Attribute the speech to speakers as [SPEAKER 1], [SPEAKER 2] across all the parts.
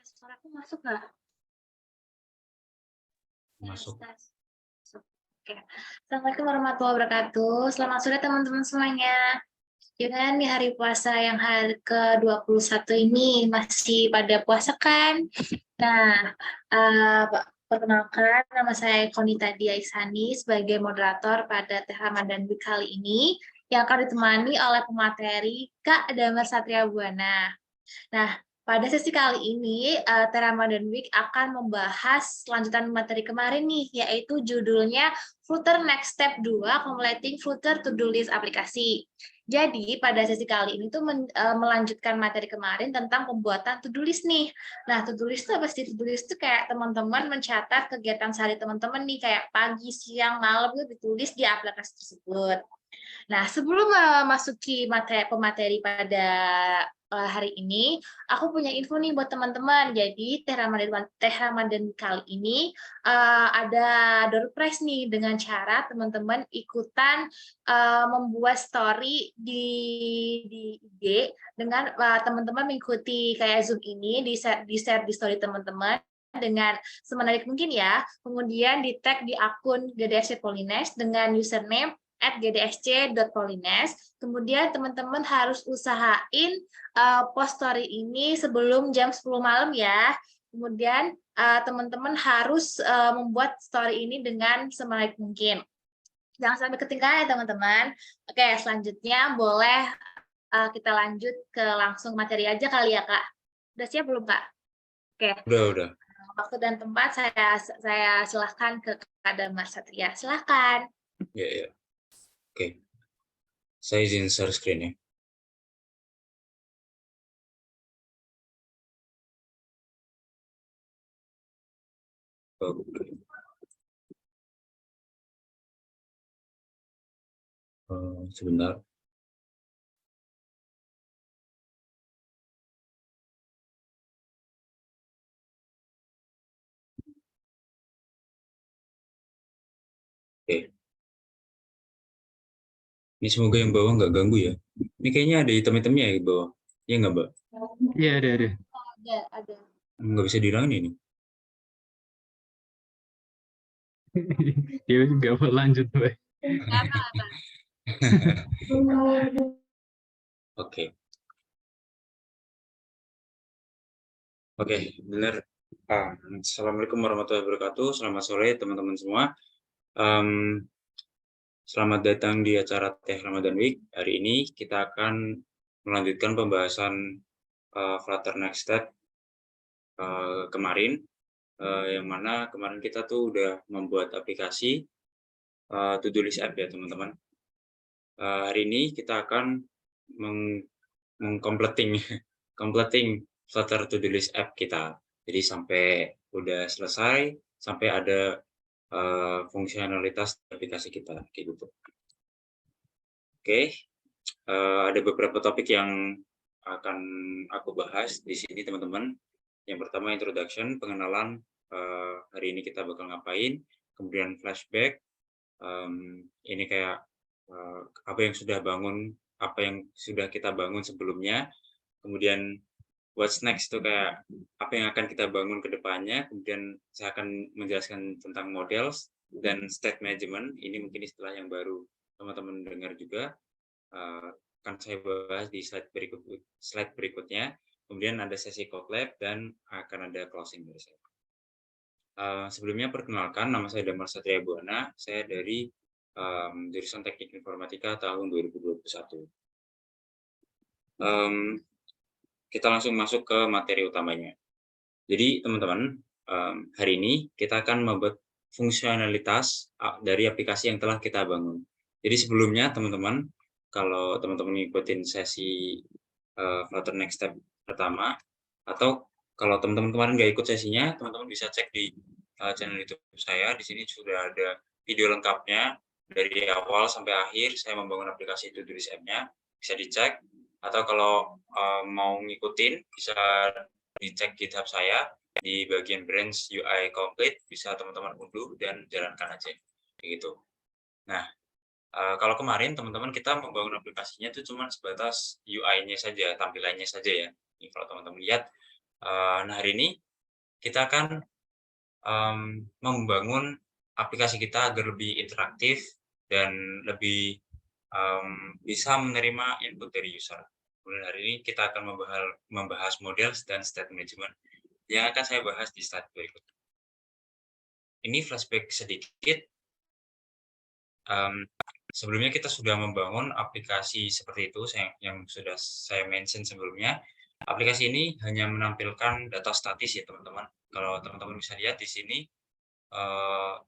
[SPEAKER 1] Suaraku masuk nggak?
[SPEAKER 2] Masuk.
[SPEAKER 1] Oke. Assalamualaikum warahmatullahi wabarakatuh. Selamat sore teman-teman semuanya. Jangan di hari puasa yang hari ke-21 ini masih pada puasa kan? Nah, perkenalkan nama saya Konita Dia Ihsani sebagai moderator pada Teh Ramadan Week kali ini yang akan ditemani oleh pemateri Kak Damar Satria Buana. Nah, pada sesi kali ini, Teh Ramadan Week akan membahas lanjutan materi kemarin nih, yaitu judulnya Flutter Next Step 2, Completing Flutter To-Do List Aplikasi. Jadi, pada sesi kali ini tuh melanjutkan materi kemarin tentang pembuatan to-do list nih. Nah, to-do list itu apa sih? To-do list itu kayak teman-teman mencatat kegiatan sehari teman-teman nih, kayak pagi, siang, malam itu ditulis di aplikasi tersebut. Nah, sebelum memasuki pemateri pada hari ini, aku punya info nih buat teman-teman. Jadi, Teh Ramadan kali ini ada door prize nih dengan cara teman-teman ikutan membuat story di IG dengan teman-teman mengikuti kayak Zoom ini, di-share di story teman-teman dengan semenarik mungkin ya. Kemudian di-tag di akun GDSC Polines dengan username @gdsc.polines. Kemudian teman-teman harus usahain post story ini sebelum jam 10 malam ya. Kemudian teman-teman harus membuat story ini dengan semenarik mungkin. Jangan sampai ketinggalan ya teman-teman. Oke, selanjutnya boleh kita lanjut ke langsung materi aja kali ya Kak. Udah siap belum Kak? Oke.
[SPEAKER 2] Udah.
[SPEAKER 1] Waktu dan tempat saya silahkan ke Kak Damar Satria. Silahkan.
[SPEAKER 2] Ya. Oke. Saya izin share screen ya. Oke. Sebentar. Oke. Ini semoga yang bawah nggak ganggu ya. Ini kayaknya ada hitam-hitamnya ya di bawah. Iya nggak, Mbak?
[SPEAKER 3] Iya, ada.
[SPEAKER 1] Ada.
[SPEAKER 2] Nggak bisa dihilangin ini.
[SPEAKER 3] Dia nggak mau lanjut, Mbak.
[SPEAKER 2] Oke. Oke, benar. Assalamualaikum warahmatullahi wabarakatuh. Selamat sore teman-teman semua. Selamat datang di acara Teh Ramadan Week. Hari ini kita akan melanjutkan pembahasan Flutter Next Step kemarin, yang mana kemarin kita tuh udah membuat aplikasi to-do list app ya teman-teman. Hari ini kita akan completing Flutter to-do list app kita. Jadi sampai udah selesai, sampai ada fungsionalitas aplikasi kita kayak gitu. Oke, ada beberapa topik yang akan aku bahas di sini teman-teman. Yang pertama introduction, pengenalan hari ini kita bakal ngapain, kemudian flashback, ini kayak apa yang sudah kita bangun sebelumnya, kemudian what's next tuh kayak apa yang akan kita bangun ke depannya, kemudian saya akan menjelaskan tentang models dan state management, ini mungkin istilah yang baru teman-teman dengar juga, akan saya bahas di slide berikutnya, kemudian ada sesi code lab dan akan ada closing dari saya. Sebelumnya perkenalkan, nama saya Damar Satria Buana, saya dari jurusan Teknik Informatika tahun 2021. Kita langsung masuk ke materi utamanya. Jadi teman-teman, hari ini kita akan membuat fungsionalitas dari aplikasi yang telah kita bangun. Jadi sebelumnya teman-teman, kalau teman-teman ngikutin sesi Flutter Next Step pertama, atau kalau teman-teman kemarin nggak ikut sesinya, teman-teman bisa cek di channel YouTube saya. Di sini sudah ada video lengkapnya dari awal sampai akhir saya membangun aplikasi to-do list app-nya, bisa dicek. Atau kalau mau ngikutin, bisa dicek GitHub saya di bagian branch UI complete, bisa teman-teman unduh dan jalankan aja begitu. Nah, kalau kemarin teman-teman kita membangun aplikasinya itu cuma sebatas UI-nya saja, tampilannya saja ya. Ini kalau teman-teman lihat Nah, hari ini kita akan membangun aplikasi kita agar lebih interaktif dan lebih bisa menerima input dari user. Kemudian hari ini kita akan membahas model dan state management yang akan saya bahas di slide berikut. Ini flashback sedikit. Sebelumnya kita sudah membangun aplikasi seperti itu yang sudah saya mention sebelumnya. Aplikasi ini hanya menampilkan data statis ya teman-teman. Kalau teman-teman bisa lihat di sini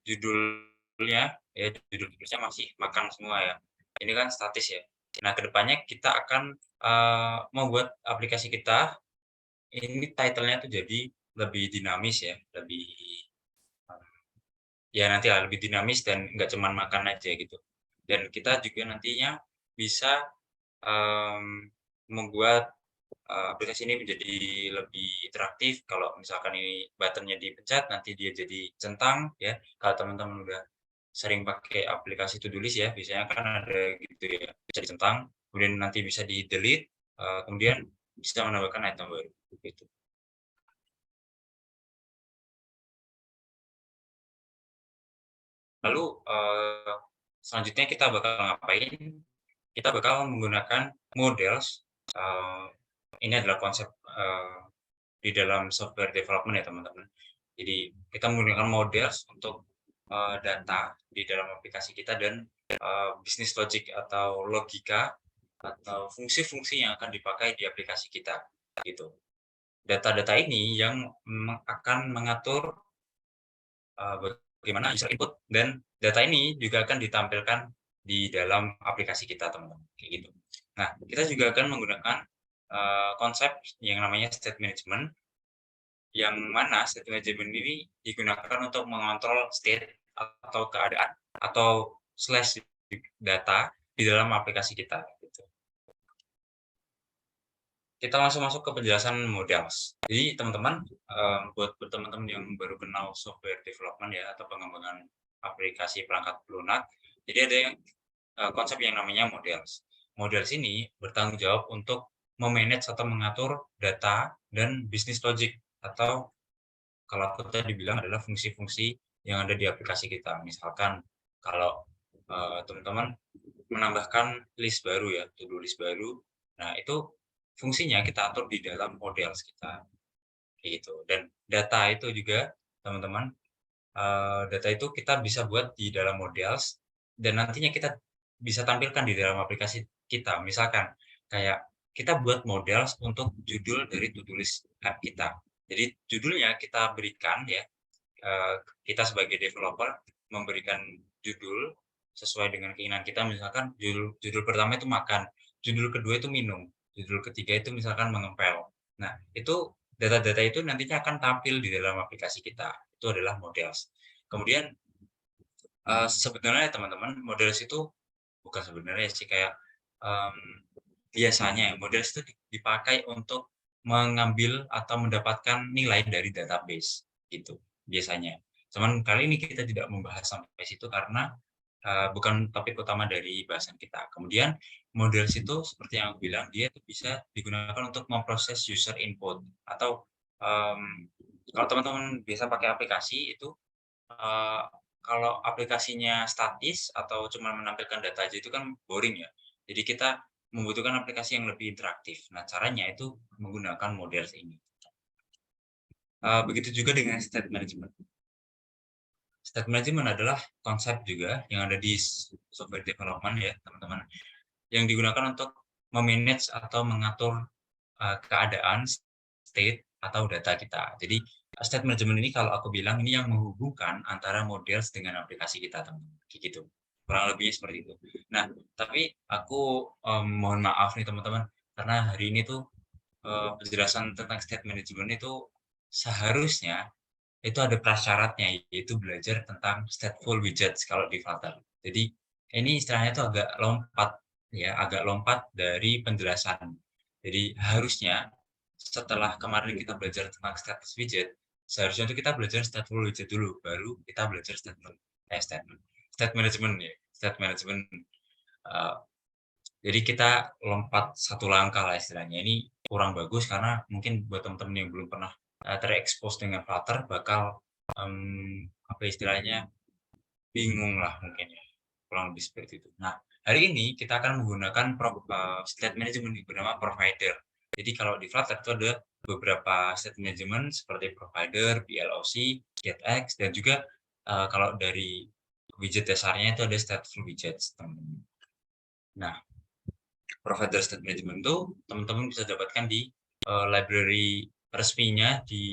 [SPEAKER 2] judulnya ya tulisnya masih makan semua ya. Ini kan statis ya. Nah, kedepannya kita akan membuat aplikasi kita ini title-nya tuh jadi lebih dinamis ya, lebih ya nanti lah lebih dinamis dan nggak cuma makan aja gitu. Dan kita juga nantinya bisa membuat aplikasi ini menjadi lebih interaktif. Kalau misalkan ini button-nya dipencet, nanti dia jadi centang ya. Kalau teman-teman udah sering pakai aplikasi to do list ya, biasanya kan ada gitu ya, bisa dicentang, kemudian nanti bisa di-delete, kemudian bisa menambahkan item baru gitu. Lalu selanjutnya kita bakal ngapain? Kita bakal menggunakan models. Ini adalah konsep di dalam software development ya teman-teman. Jadi kita menggunakan models untuk data di dalam aplikasi kita dan bisnis logic atau logika atau fungsi-fungsi yang akan dipakai di aplikasi kita gitu. Data-data ini yang akan mengatur bagaimana user input dan data ini juga akan ditampilkan di dalam aplikasi kita teman-teman kayak gitu. Nah, kita juga akan menggunakan konsep yang namanya state management, yang mana state management ini digunakan untuk mengontrol state atau keadaan atau slash data di dalam aplikasi kita. Gitu. Kita langsung masuk ke penjelasan models. Jadi teman-teman, buat teman-teman yang baru kenal software development ya atau pengembangan aplikasi perangkat lunak, jadi ada yang konsep yang namanya models. Models ini bertanggung jawab untuk memanage atau mengatur data dan bisnis logic atau kalau aku tadi bilang adalah fungsi-fungsi yang ada di aplikasi kita. Misalkan kalau teman-teman menambahkan list baru ya, to-do list baru. Nah, itu fungsinya kita atur di dalam models kita. Gitu. Dan data itu juga, teman-teman, data itu kita bisa buat di dalam models dan nantinya kita bisa tampilkan di dalam aplikasi kita. Misalkan kayak kita buat models untuk judul dari to-do list app kita. Jadi judulnya kita berikan ya, kita sebagai developer memberikan judul sesuai dengan keinginan kita. Misalkan judul pertama itu makan, judul kedua itu minum, judul ketiga itu misalkan mengempel. Nah, itu data-data itu nantinya akan tampil di dalam aplikasi kita. Itu adalah models. Kemudian sebenarnya teman-teman models itu bukan sebenarnya sih kayak biasanya models itu dipakai untuk mengambil atau mendapatkan nilai dari database gitu biasanya. Cuman kali ini kita tidak membahas sampai situ karena bukan topik utama dari bahasan kita. Kemudian models itu seperti yang aku bilang dia itu bisa digunakan untuk memproses user input atau kalau teman-teman biasa pakai aplikasi itu kalau aplikasinya statis atau cuma menampilkan data aja itu kan boring ya. Jadi kita membutuhkan aplikasi yang lebih interaktif. Nah, caranya itu menggunakan model ini. Begitu juga dengan state management. State management adalah konsep juga yang ada di software development ya, teman-teman. Yang digunakan untuk memanage atau mengatur keadaan, state, atau data kita. Jadi, state management ini kalau aku bilang ini yang menghubungkan antara models dengan aplikasi kita, teman-teman. Gitu. Kurang lebihnya seperti itu. Nah, tapi aku mohon maaf nih teman-teman, karena hari ini tuh penjelasan tentang state management itu seharusnya itu ada prasyaratnya, yaitu belajar tentang stateful widgets kalau di Flutter. Jadi ini istilahnya itu agak lompat ya, agak lompat dari penjelasan. Jadi harusnya setelah kemarin kita belajar tentang status widget, seharusnya itu kita belajar stateful widget dulu, baru kita belajar state management ya, state management. Jadi kita lompat satu langkah lah istilahnya. Ini kurang bagus karena mungkin buat teman-teman yang belum pernah terekspos dengan Flutter bakal apa istilahnya bingung lah mungkin ya, kurang lebih seperti itu. Nah, hari ini kita akan menggunakan state management bernama provider. Jadi kalau di Flutter itu ada beberapa state management seperti provider, BLOC, getX, dan juga kalau dari widget dasarnya itu ada stateful widgets, teman-teman. Nah, provider state management itu teman-teman bisa dapatkan di library resminya di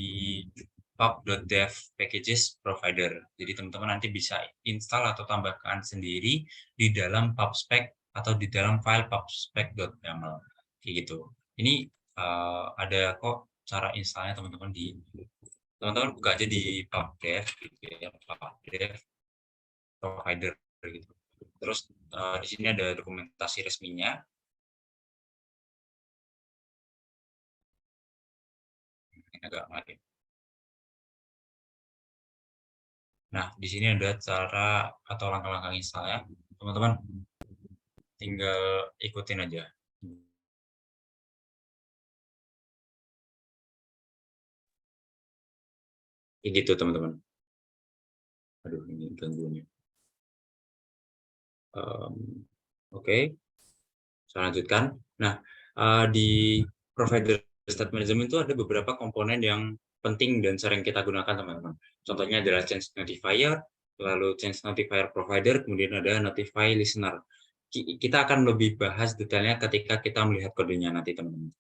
[SPEAKER 2] pub.dev packages provider. Jadi teman-teman nanti bisa install atau tambahkan sendiri di dalam pubspec atau di dalam file pubspec.yaml kayak gitu. Ini ada kok cara installnya teman-teman buka aja di pubdev gitu ya, pubdev provider gitu. Terus di sini ada dokumentasi resminya. Agak mati. Nah, di sini ada cara atau langkah-langkah installnya. Teman-teman tinggal ikutin aja. Kayak gitu, teman-teman. Aduh, ini gangguannya. Oke. Saya lanjutkan. Nah, di provider state management itu ada beberapa komponen yang penting dan sering kita gunakan, teman-teman. Contohnya adalah change notifier, lalu change notifier provider, kemudian ada notify listener. Kita akan lebih bahas detailnya ketika kita melihat kodenya nanti, teman-teman.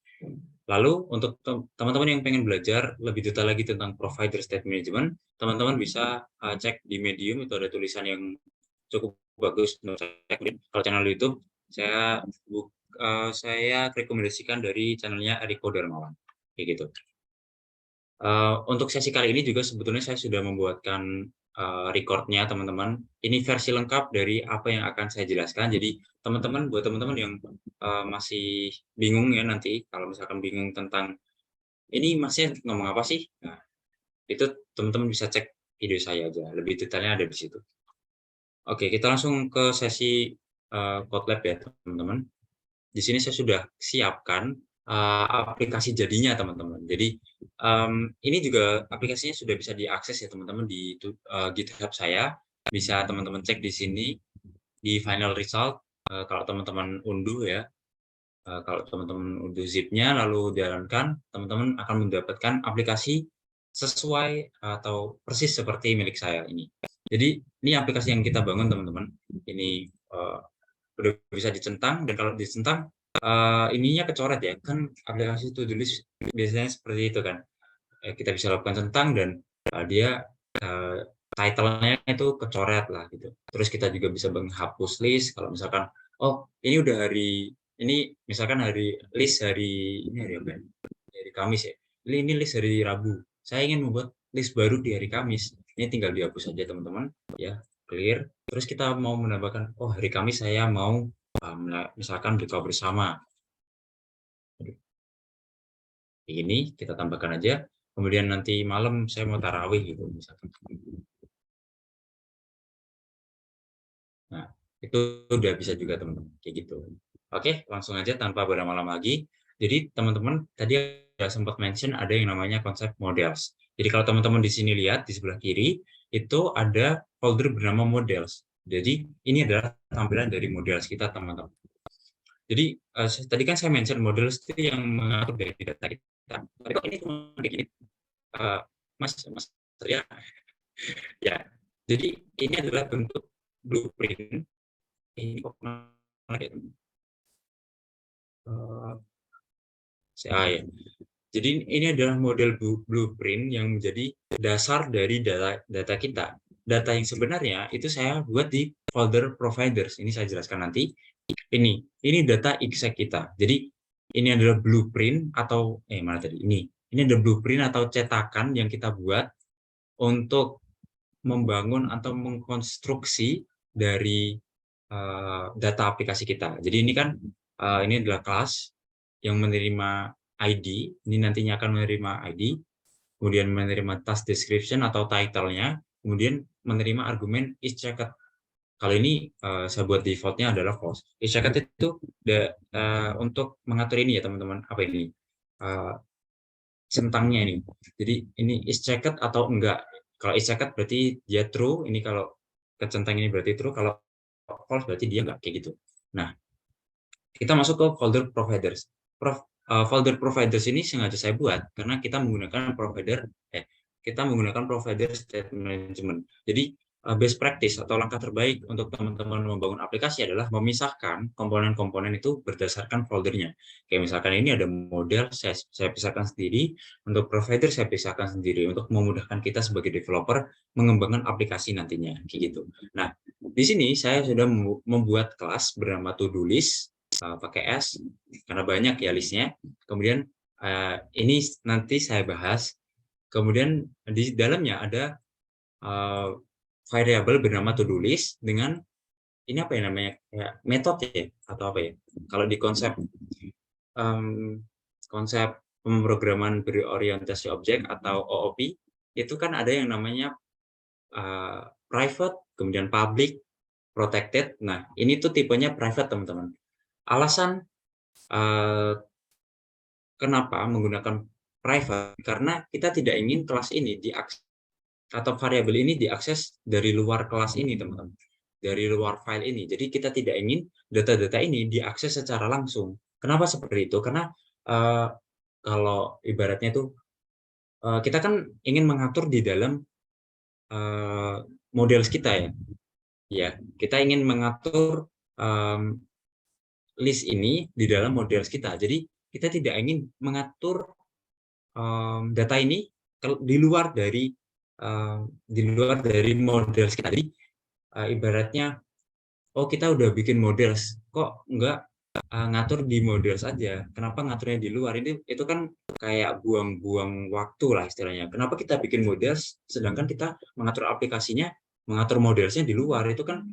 [SPEAKER 2] Lalu untuk teman-teman yang pengen belajar lebih detail lagi tentang provider state management, teman-teman bisa cek di Medium, itu ada tulisan yang cukup bagus menurut saya. Kalau channel YouTube, saya rekomendasikan dari channelnya Eriko Darmawan, kayak gitu. Untuk sesi kali ini juga sebetulnya saya sudah membuatkan recordnya, teman-teman. Ini versi lengkap dari apa yang akan saya jelaskan. Jadi buat teman-teman yang masih bingung ya nanti, kalau misalkan bingung tentang ini masnya ngomong apa sih? Nah, itu teman-teman bisa cek video saya aja. Lebih detailnya ada di situ. Oke, kita langsung ke sesi CodeLab ya, teman-teman. Di sini saya sudah siapkan aplikasi jadinya, teman-teman. Jadi ini juga aplikasinya sudah bisa diakses ya, teman-teman, di GitHub saya. Bisa teman-teman cek di sini di final result. Kalau teman-teman unduh ya, kalau teman-teman unduh zip-nya lalu jalankan, teman-teman akan mendapatkan aplikasi sesuai atau persis seperti milik saya ini. Jadi ini aplikasi yang kita bangun, teman-teman. Ini udah bisa dicentang, dan kalau dicentang ininya kecoret ya, kan aplikasi to-do list biasanya seperti itu kan. Kita bisa lakukan centang dan dia title-nya itu kecoret lah gitu. Terus kita juga bisa menghapus list kalau misalkan ini udah ini misalkan list hari ini hari apa ya? Hari Kamis ya. Ini list hari Rabu. Saya ingin membuat list baru di hari Kamis. Ini tinggal dihapus saja, teman-teman, ya. Clear. Terus kita mau menambahkan hari Kamis saya mau misalkan buka bersama. Ini kita tambahkan aja. Kemudian nanti malam saya mau tarawih gitu misalkan. Nah, itu udah bisa juga, teman-teman, kayak gitu. Oke, langsung aja tanpa berlama-lama lagi. Jadi teman-teman tadi sudah sempat mention ada yang namanya konsep models. Jadi kalau teman-teman di sini lihat di sebelah kiri itu ada folder bernama models. Jadi ini adalah tampilan dari models kita, teman-teman. Jadi tadi kan saya mention models itu yang mengatur dari data kita. Tapi kok ini cuma kayak gini, Mas ya. Ya, jadi ini adalah bentuk blueprint. Ini kok ya. Jadi ini adalah model blueprint yang menjadi dasar dari data kita. Data yang sebenarnya itu saya buat di folder providers. Ini saya jelaskan nanti. Ini data exec kita. Jadi ini adalah blueprint atau mana tadi? Ini ada blueprint atau cetakan yang kita buat untuk membangun atau mengkonstruksi dari data aplikasi kita. Jadi ini kan ini adalah kelas yang menerima ID, ini nantinya akan menerima ID, kemudian menerima task description atau title-nya, kemudian menerima argumen isChecked. Kalau ini saya buat defaultnya adalah false. Is-checked itu untuk mengatur ini ya teman-teman. Apa ini? Centangnya ini. Jadi ini is-checked atau enggak. Kalau is-checked berarti dia true. Ini kalau kecentang ini berarti true. Kalau false berarti dia enggak, kayak gitu. Nah, kita masuk ke folder providers. Folder providers ini sengaja saya buat karena kita menggunakan provider state management. Jadi best practice atau langkah terbaik untuk teman-teman membangun aplikasi adalah memisahkan komponen-komponen itu berdasarkan foldernya. Kayak misalkan ini ada model, saya pisahkan sendiri, untuk provider saya pisahkan sendiri, untuk memudahkan kita sebagai developer mengembangkan aplikasi nantinya, kayak gitu. Nah, di sini saya sudah membuat kelas bernama to-do list, pakai S, karena banyak ya listnya. Kemudian ini nanti saya bahas. Kemudian di dalamnya ada variabel bernama to-do list dengan ini apa ya namanya, kayak metode ya atau apa ya? Kalau di konsep pemrograman berorientasi objek atau OOP itu kan ada yang namanya private, kemudian public, protected. Nah, ini tuh tipenya private, teman-teman. Alasan kenapa menggunakan private? Karena kita tidak ingin kelas ini diakses atau variabel ini diakses dari luar kelas ini, teman-teman. Dari luar file ini. Jadi kita tidak ingin data-data ini diakses secara langsung. Kenapa seperti itu? Karena kalau ibaratnya itu kita kan ingin mengatur di dalam model kita ya. Ya, kita ingin mengatur list ini di dalam model kita. Jadi kita tidak ingin mengatur data ini di luar dari model kita. Jadi ibaratnya, oh kita udah bikin model, kok enggak ngatur di model saja? Kenapa ngaturnya di luar? Itu kan kayak buang-buang waktu lah istilahnya. Kenapa kita bikin model, sedangkan kita mengatur aplikasinya, mengatur modelsnya di luar? Itu kan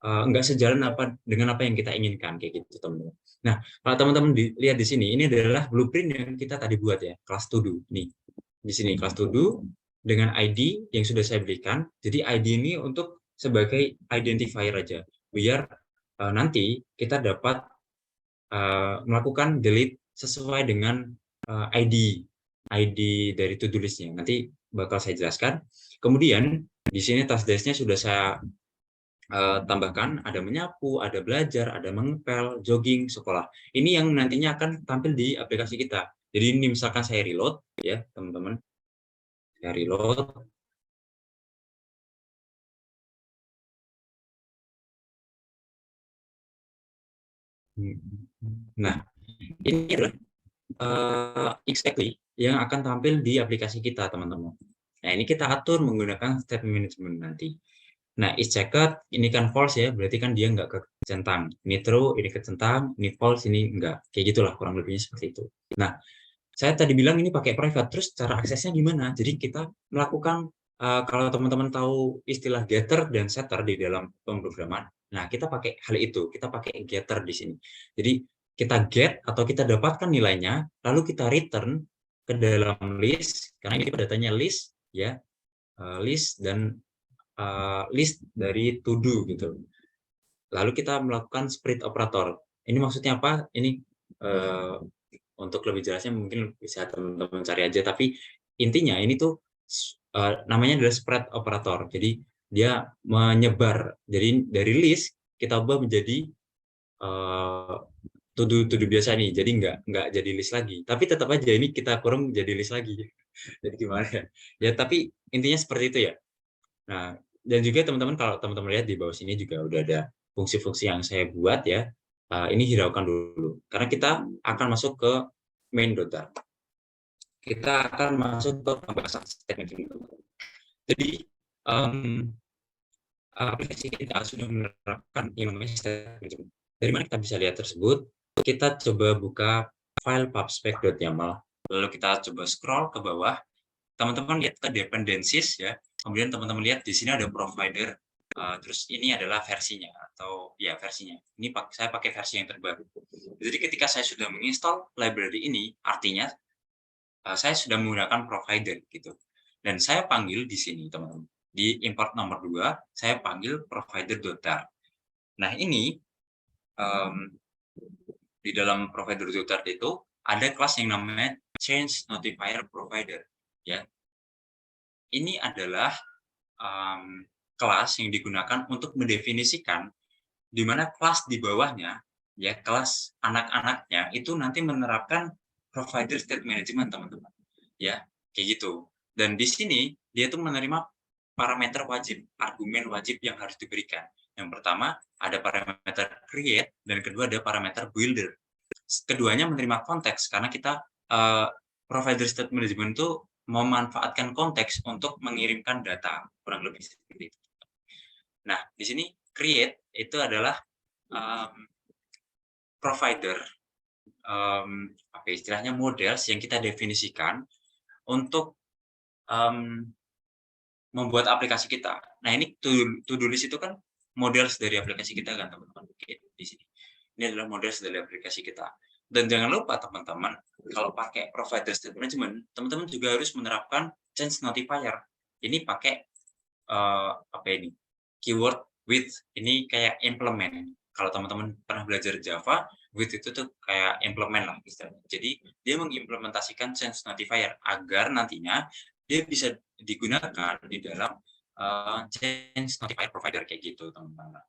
[SPEAKER 2] enggak sejalan dengan apa yang kita inginkan, kayak gitu teman-teman. Nah, kalau teman-teman lihat di sini, ini adalah blueprint yang kita tadi buat ya, kelas to do. Nih, di sini kelas to do dengan ID yang sudah saya berikan. Jadi ID ini untuk sebagai identifier aja, biar nanti kita dapat melakukan delete sesuai dengan ID dari to-do list-nya. Nanti bakal saya jelaskan. Kemudian di sini task desk-nya sudah saya tambahkan, ada menyapu, ada belajar, ada mengepel, jogging, sekolah. Ini yang nantinya akan tampil di aplikasi kita. Jadi ini misalkan saya reload ya, teman-teman. Saya reload. Nah, ini adalah exactly yang akan tampil di aplikasi kita, teman-teman. Nah, ini kita atur menggunakan state management nanti. Nah, is checked, ini kan false ya, berarti kan dia nggak kecentang. Ini true, ini kecentang, ini false, ini enggak. Kayak gitulah kurang lebihnya seperti itu. Nah, saya tadi bilang ini pakai private, terus cara aksesnya gimana? Jadi kita melakukan, kalau teman-teman tahu istilah getter dan setter di dalam pemrograman, nah kita pakai hal itu, kita pakai getter di sini. Jadi kita get atau kita dapatkan nilainya, lalu kita return ke dalam list, karena ini datanya list ya, list dan list dari to do gitu. Lalu kita melakukan split operator. Ini maksudnya apa? Ini untuk lebih jelasnya mungkin bisa teman-teman cari aja. Tapi intinya ini tuh namanya adalah spread operator. Jadi dia menyebar. Jadi dari list kita ubah menjadi to-do biasa nih. Jadi nggak jadi list lagi. Tapi tetap aja ini kita kurang jadi list lagi. Jadi gimana ya? Ya tapi intinya seperti itu ya. Nah, dan juga teman-teman kalau teman-teman lihat di bawah sini juga udah ada fungsi-fungsi yang saya buat ya. Ini hiraukan dulu karena kita akan masuk ke main data. Kita akan masuk ke pembahasan statement. Jadi aplikasi kita sudah menerapkan yang namanya statement. Dari mana kita bisa lihat tersebut? Kita coba buka file pubspec.yaml. Lalu kita coba scroll ke bawah. Teman-teman lihat ke dependencies ya. Kemudian teman-teman lihat di sini ada provider. Terus ini adalah versinya atau ya versinya. Ini saya pakai versi yang terbaru. Jadi ketika saya sudah menginstal library ini, artinya saya sudah menggunakan provider gitu. Dan saya panggil di sini teman-teman. Di import nomor 2, saya panggil provider.dar. Nah, ini di dalam provider tutor itu ada kelas yang namanya change notifier provider, ya. Ini adalah kelas yang digunakan untuk mendefinisikan di mana kelas di bawahnya, ya, kelas anak-anaknya itu nanti menerapkan provider state management, teman-teman. Ya, kayak gitu. Dan di sini dia tuh menerima parameter wajib, argumen wajib yang harus diberikan. Yang pertama ada parameter create dan kedua ada parameter builder. Keduanya menerima konteks karena kita provider state management itu memanfaatkan konteks untuk mengirimkan data, kurang lebih seperti itu. Nah, di sini create itu adalah provider apa istilahnya models yang kita definisikan untuk membuat aplikasi kita. Nah, ini to-do list itu kan models dari aplikasi kita kan, teman-teman. Oke, di sini. Ini adalah models dari aplikasi kita. Dan jangan lupa, teman-teman, kalau pakai provider state management, teman-teman juga harus menerapkan change notifier. Ini pakai apa ini? Keyword with. Ini kayak implement. Kalau teman-teman pernah belajar Java, with itu tuh kayak implement lah istilahnya. Jadi, dia mengimplementasikan change notifier agar nantinya dia bisa digunakan di dalam change notifier provider kayak gitu, teman-teman.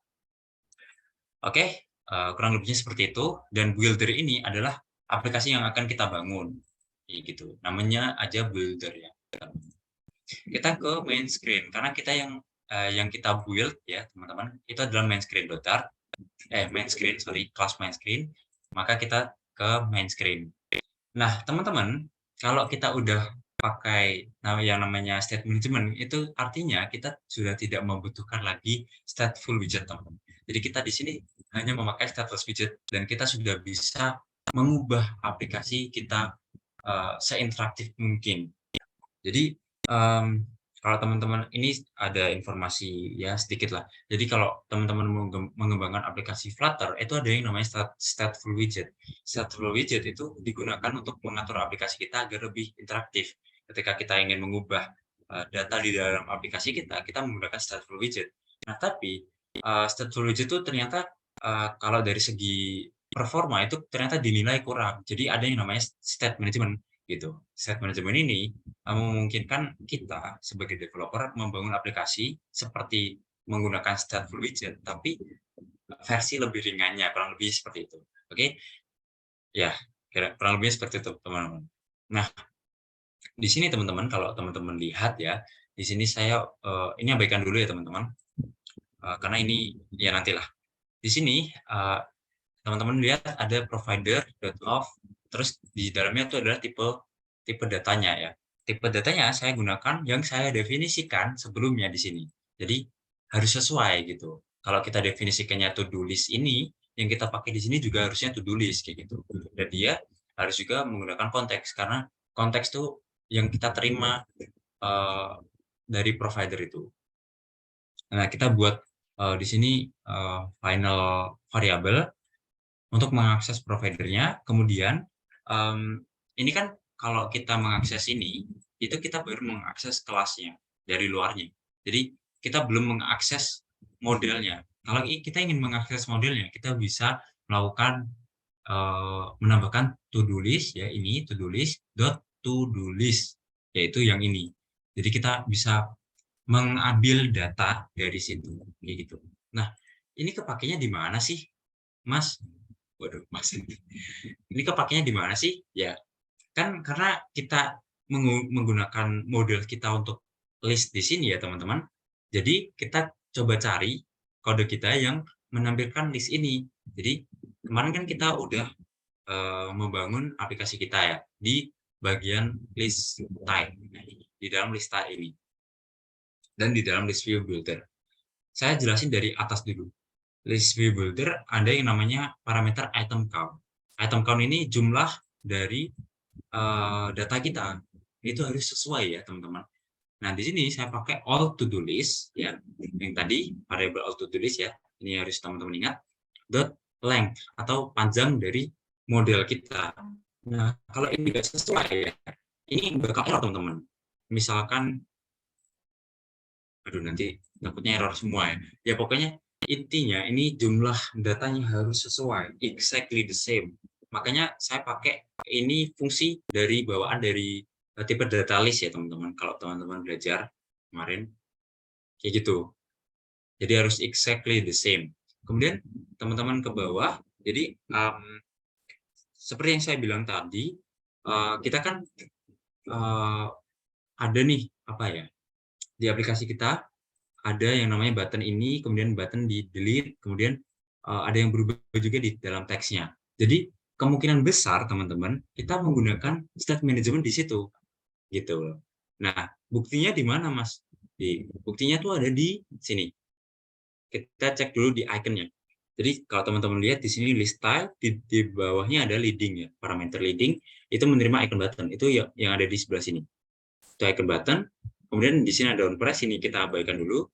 [SPEAKER 2] Oke, kurang lebihnya seperti itu. Dan builder ini adalah aplikasi yang akan kita bangun, gitu. Namanya aja builder ya. Kita ke main screen karena kita yang kita build ya, teman-teman, itu adalah main screen kelas main screen. Maka kita ke main screen. Nah, teman-teman, kalau kita udah pakai yang namanya state management, itu artinya kita sudah tidak membutuhkan lagi stateful widget, teman-teman. Jadi kita di sini hanya memakai stateless widget dan kita sudah bisa mengubah aplikasi kita seinteraktif mungkin. Jadi kalau teman-teman ini ada informasi ya sedikit lah. Jadi kalau teman-teman mengembangkan aplikasi Flutter, itu ada yang namanya stateful widget. Stateful widget itu digunakan untuk mengatur aplikasi kita agar lebih interaktif. Ketika kita ingin mengubah data di dalam aplikasi kita menggunakan stateful widget. Nah, tapi stateful widget itu ternyata kalau dari segi performa itu ternyata dinilai kurang. Jadi ada yang namanya state management gitu. State management ini memungkinkan kita sebagai developer membangun aplikasi seperti menggunakan stateful widget, tapi versi lebih ringannya, kurang lebih seperti itu. Oke? Ya, kurang lebih seperti itu, teman-teman. Nah, di sini teman-teman, kalau teman-teman lihat ya, di sini saya ini abaikan dulu ya teman-teman, karena ini ya nantilah. Di sini teman-teman lihat ada provider.of, terus di dalamnya itu adalah tipe datanya ya. Tipe datanya saya gunakan yang saya definisikan sebelumnya di sini. Jadi harus sesuai gitu. Kalau kita definisikannya to-do list ini, yang kita pakai di sini juga harusnya to-do list kayak gitu. Dan dia harus juga menggunakan konteks karena konteks itu yang kita terima dari provider itu. Nah, kita buat di sini final variable untuk mengakses providernya. Kemudian ini kan kalau kita mengakses ini, itu kita baru mengakses kelasnya dari luarnya. Jadi kita belum mengakses modelnya. Kalau kita ingin mengakses modelnya, kita bisa melakukan menambahkan to-do list ya, ini to-do list .to-do list, yaitu yang ini. Jadi kita bisa mengambil data dari situ kayak gitu. Nah, ini kepakainya di mana sih, Mas? Waduh, Mas. Ini kepakainya di mana sih? Ya, kan karena kita menggunakan model kita untuk list di sini ya, teman-teman. Jadi kita coba cari kode kita yang menampilkan list ini. Jadi kemarin kan kita udah membangun aplikasi kita ya di bagian list type, di dalam list type ini dan di dalam list view builder. Saya jelasin dari atas dulu. List view builder ada yang namanya parameter item count. Item count ini jumlah dari data kita. Itu harus sesuai ya, teman-teman. Nah, di sini saya pakai all to do list ya. Yang tadi variable all to do list ya. Ini harus teman-teman ingat. Dot length atau panjang dari model kita. Nah, kalau ini tidak sesuai ya, ini bakal error, teman-teman. Misalkan aduh nanti takutnya error semua ya. Ya pokoknya intinya ini jumlah datanya harus sesuai, exactly the same. Makanya saya pakai ini fungsi dari bawaan dari tipe data list ya teman-teman. Kalau teman-teman belajar kemarin kayak gitu. Jadi harus exactly the same. Kemudian teman-teman ke bawah. Jadi seperti yang saya bilang tadi, kita kan ada nih apa ya, di aplikasi kita ada yang namanya button ini, kemudian button di delete, kemudian ada yang berubah juga di dalam teksnya. Jadi kemungkinan besar teman-teman kita menggunakan state management di situ, gitu. Nah, buktinya di mana, Mas? Buktinya tuh ada di sini. Kita cek dulu di iconnya. Jadi kalau teman-teman lihat di sini list style, di bawahnya ada leading ya, parameter leading itu menerima icon button, itu yang ada di sebelah sini. Itu icon button, kemudian di sini ada on press, ini kita abaikan dulu.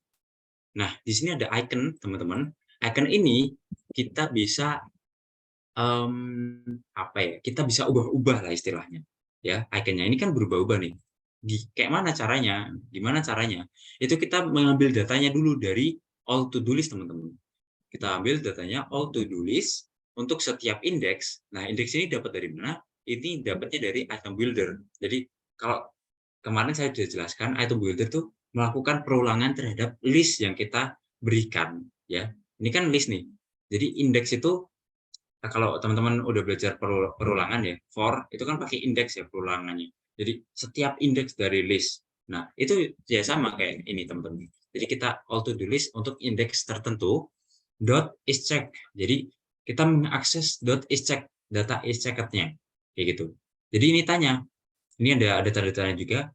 [SPEAKER 2] Nah, di sini ada icon, teman-teman. Icon ini kita bisa apa ya? Kita bisa ubah-ubah lah istilahnya. Ya, iconnya ini kan berubah-ubah nih. Kayak mana caranya? Gimana caranya? Itu kita mengambil datanya dulu dari all to do list, teman-teman. Kita ambil datanya all to do list untuk setiap indeks. Nah, indeks ini dapat dari mana? Ini dapatnya dari item builder. Jadi, kalau kemarin saya sudah jelaskan, item builder tuh melakukan perulangan terhadap list yang kita berikan, ya. Ini kan list nih. Jadi indeks itu kalau teman-teman udah belajar perulangan ya, for itu kan pakai indeks ya perulangannya. Jadi setiap indeks dari list. Nah, itu ya sama kayak ini teman-teman. Jadi kita all to do list untuk indeks tertentu dot is check. Jadi kita mengakses dot is check, data is checked-nya kayak gitu. Jadi ini tanya, ini ada tanda-tanya juga,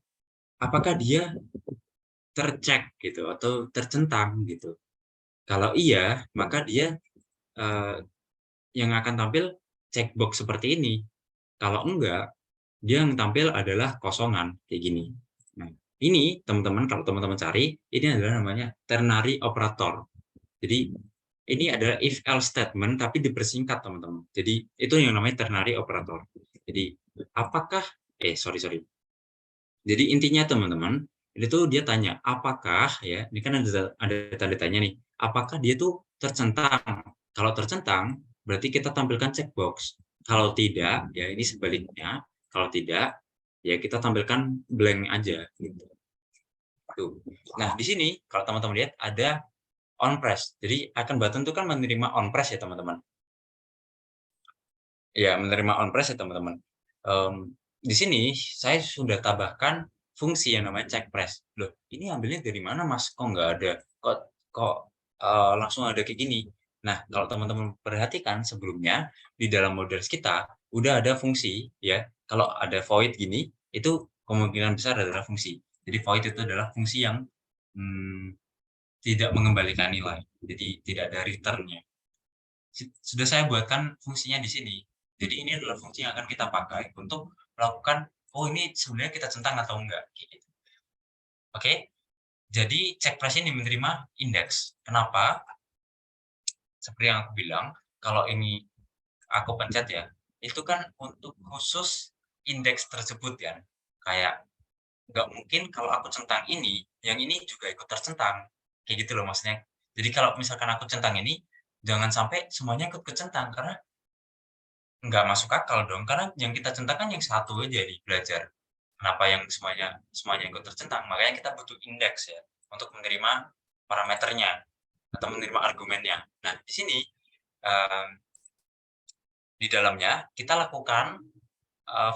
[SPEAKER 2] apakah dia tercek gitu atau tercentang gitu. Kalau iya, maka dia yang akan tampil checkbox seperti ini. Kalau enggak, dia yang tampil adalah kosongan kayak gini. Nah, ini teman-teman kalau teman-teman cari, ini adalah namanya ternary operator. Jadi ini adalah if else statement tapi dipersingkat teman-teman. Jadi itu yang namanya ternary operator. Jadi apakah sorry. Jadi intinya teman-teman, itu dia tanya apakah ya, ini kan ada tanda tanya nih, apakah dia tuh tercentang? Kalau tercentang berarti kita tampilkan checkbox. Kalau tidak, ya ini sebaliknya. Kalau tidak, ya kita tampilkan blank aja gitu. Tuh. Nah, di sini kalau teman-teman lihat ada on press. Jadi icon button itu kan menerima on press ya, teman-teman. Ya, menerima on press ya, teman-teman. Di sini saya sudah tambahkan fungsi yang namanya check press. Loh, ini ambilnya dari mana, Mas? Kok nggak ada? Kok langsung ada kayak gini? Nah, kalau teman-teman perhatikan sebelumnya di dalam model kita udah ada fungsi ya. Kalau ada void gini, itu kemungkinan besar adalah fungsi. Jadi void itu adalah fungsi yang tidak mengembalikan nilai. Jadi tidak ada return-nya. Sudah saya buatkan fungsinya di sini. Jadi ini adalah fungsi yang akan kita pakai untuk melakukan, oh ini sebenarnya kita centang atau enggak. Gitu. Oke, jadi check press ini menerima indeks. Kenapa? Seperti yang aku bilang, kalau ini aku pencet ya, itu kan untuk khusus indeks tersebut ya. Kayak nggak mungkin kalau aku centang ini, yang ini juga ikut tercentang. Kayak gitu loh maksudnya. Jadi kalau misalkan aku centang ini, jangan sampai semuanya ikut kecentang, karena nggak masuk akal dong, karena yang kita centang kan yang satu aja nih belajar. Kenapa yang semuanya ikut tercentang? Makanya kita butuh indeks ya untuk menerima parameternya atau menerima argumennya. Nah, di sini di dalamnya kita lakukan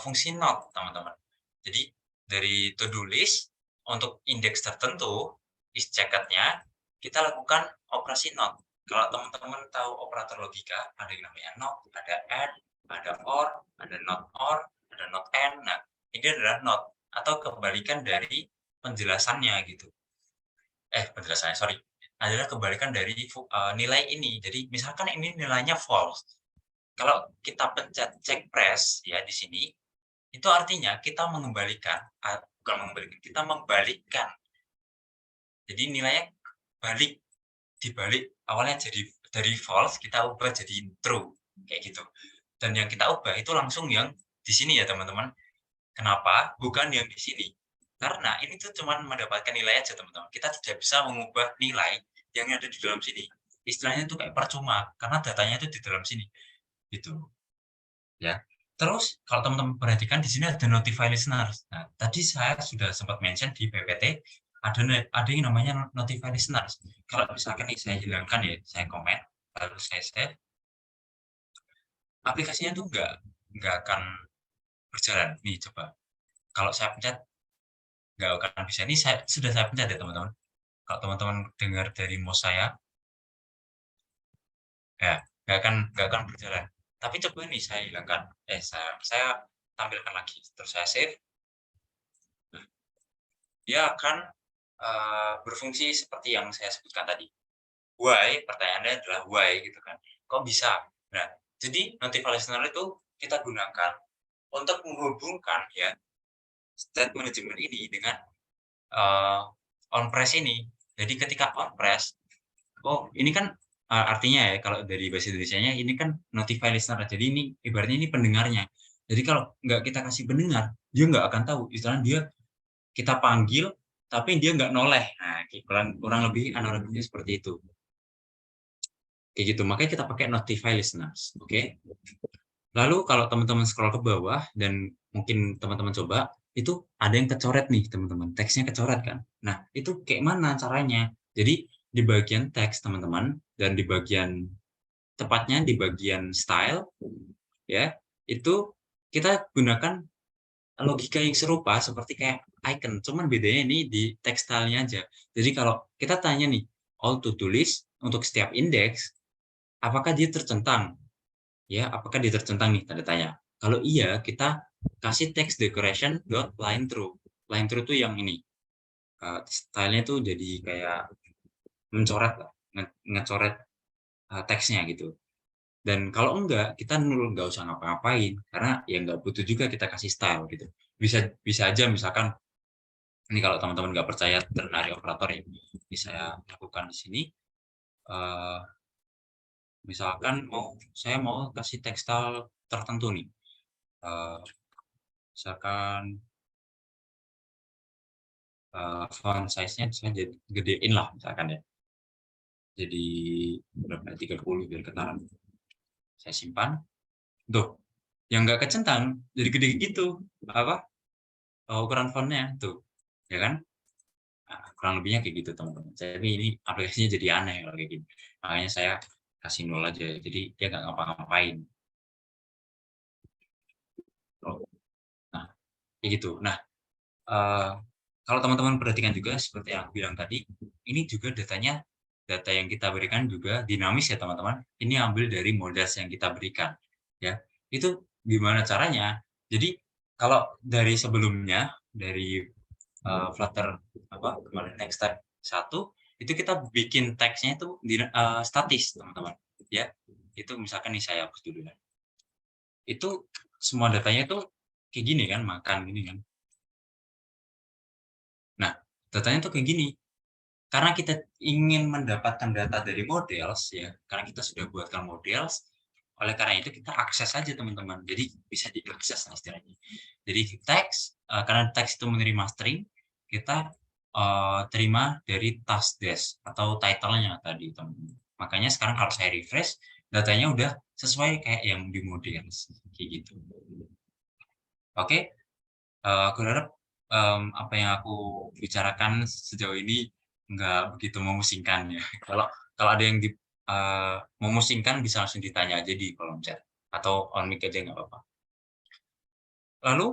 [SPEAKER 2] fungsi not, teman-teman. Jadi dari to do list untuk indeks tertentu is checkednya kita lakukan operasi not. Kalau teman-teman tahu operator logika, ada yang namanya not, ada add, ada or, ada not or, ada not and. Nah, ini adalah not atau kebalikan dari penjelasannya gitu. Penjelasannya, sorry. Adalah kebalikan dari nilai ini. Jadi misalkan ini nilainya false. Kalau kita pencet check press ya di sini, itu artinya kita mengembalikan, bukan mengembalikan, kita membalikkan. Jadi nilainya dibalik, awalnya jadi dari false kita ubah jadi true kayak gitu. Dan yang kita ubah itu langsung yang di sini ya teman-teman. Kenapa? Bukan yang di sini. Karena ini tuh cuma mendapatkan nilai aja teman-teman. Kita tidak bisa mengubah nilai yang ada di dalam sini. istilahnya itu kayak percuma karena datanya itu di dalam sini gitu ya. Terus kalau teman-teman perhatikan di sini ada notify listeners. Nah, tadi saya sudah sempat mention di PPT ada yang namanya notify listeners. Kalau misalkan nih saya hilangkan ya, saya komen lalu saya save, aplikasinya tuh nggak akan berjalan. Nih coba, kalau saya pencet nggak akan bisa. Ini sudah saya pencet ya teman-teman. Kalau teman-teman dengar dari mouse saya, ya nggak akan berjalan. Tapi coba nih saya hilangkan, saya tampilkan lagi, terus saya save, dia akan berfungsi seperti yang saya sebutkan tadi. Why? Pertanyaannya adalah why gitu kan? Kok bisa? Nah, jadi notify listener itu kita gunakan untuk menghubungkan ya state management ini dengan on press ini. Jadi ketika on press, oh ini kan artinya ya kalau dari bahasa Indonesianya ini kan notify listener. Jadi ini ibaratnya ini pendengarnya. Jadi kalau nggak kita kasih pendengar, dia nggak akan tahu. Istilahnya dia kita panggil, tapi dia nggak noleh. Nah, kurang lebih analoginya seperti itu. Kayak gitu, makanya kita pakai notify listeners. Oke. Lalu kalau teman-teman scroll ke bawah dan mungkin teman-teman coba, itu ada yang kecoret nih teman-teman, teksnya kecoret kan. Nah, itu kayak mana caranya? Jadi di bagian teks teman-teman dan di bagian tepatnya di bagian style ya, itu kita gunakan logika yang serupa seperti kayak icon, cuman bedanya ini di teks style-nya aja. Jadi kalau kita tanya nih, all to do list untuk setiap indeks, apakah dia tercentang? Ya, apakah dia tercentang nih tanda tanya. Kalau iya, kita kasih text decoration dot line through. Line through itu yang ini. Stylenya tuh jadi kayak mencoret lah, ngecoret teksnya gitu. Dan kalau enggak, kita nul nggak usah ngapa-ngapain karena ya nggak butuh juga kita kasih style gitu. Bisa bisa aja misalkan ini kalau teman-teman nggak percaya ternary operator ya, ini saya lakukan di sini. Misalkan saya mau kasih tekstil tertentu nih. Misalkan font size-nya saya gedein lah misalkan ya. Jadi berapa? 30 biar ketahuan. Saya simpan. Tuh, yang nggak kecentang jadi gede gitu. Apa? Ukuran fontnya tuh, ya kan? Nah, kurang lebihnya kayak gitu teman-teman. Tapi ini aplikasinya jadi aneh kalau kayak gini. Makanya saya kasih nol aja. Jadi dia nggak ngapa-ngapain. Nah, kayak gitu. Nah, kalau teman-teman perhatikan juga seperti yang aku bilang tadi, ini juga data yang kita berikan juga dinamis ya teman-teman. Ini ambil dari model yang kita berikan. Ya, itu gimana caranya? Jadi kalau dari sebelumnya dari Flutter kemarin next step 1 itu kita bikin teksnya itu statis teman-teman. Ya, itu misalkan nih saya hapus dulu ya. Itu semua datanya itu kayak gini kan, makan gini kan. Nah, datanya tuh kayak gini. Karena kita ingin mendapatkan data dari models ya, karena kita sudah buatkan models, oleh karena itu kita akses saja teman-teman. Jadi bisa diakses istilahnya. Jadi teks, karena teks itu menerima string, kita terima dari task desk atau title-nya tadi teman-teman. Makanya sekarang kalau saya refresh, datanya udah sesuai kayak yang di models kayak gitu. Oke, aku harap apa yang aku bicarakan sejauh ini nggak begitu memusingkan ya. Kalau kalau ada yang memusingkan bisa langsung ditanya aja di kolom chat atau on mic aja nggak apa-apa. Lalu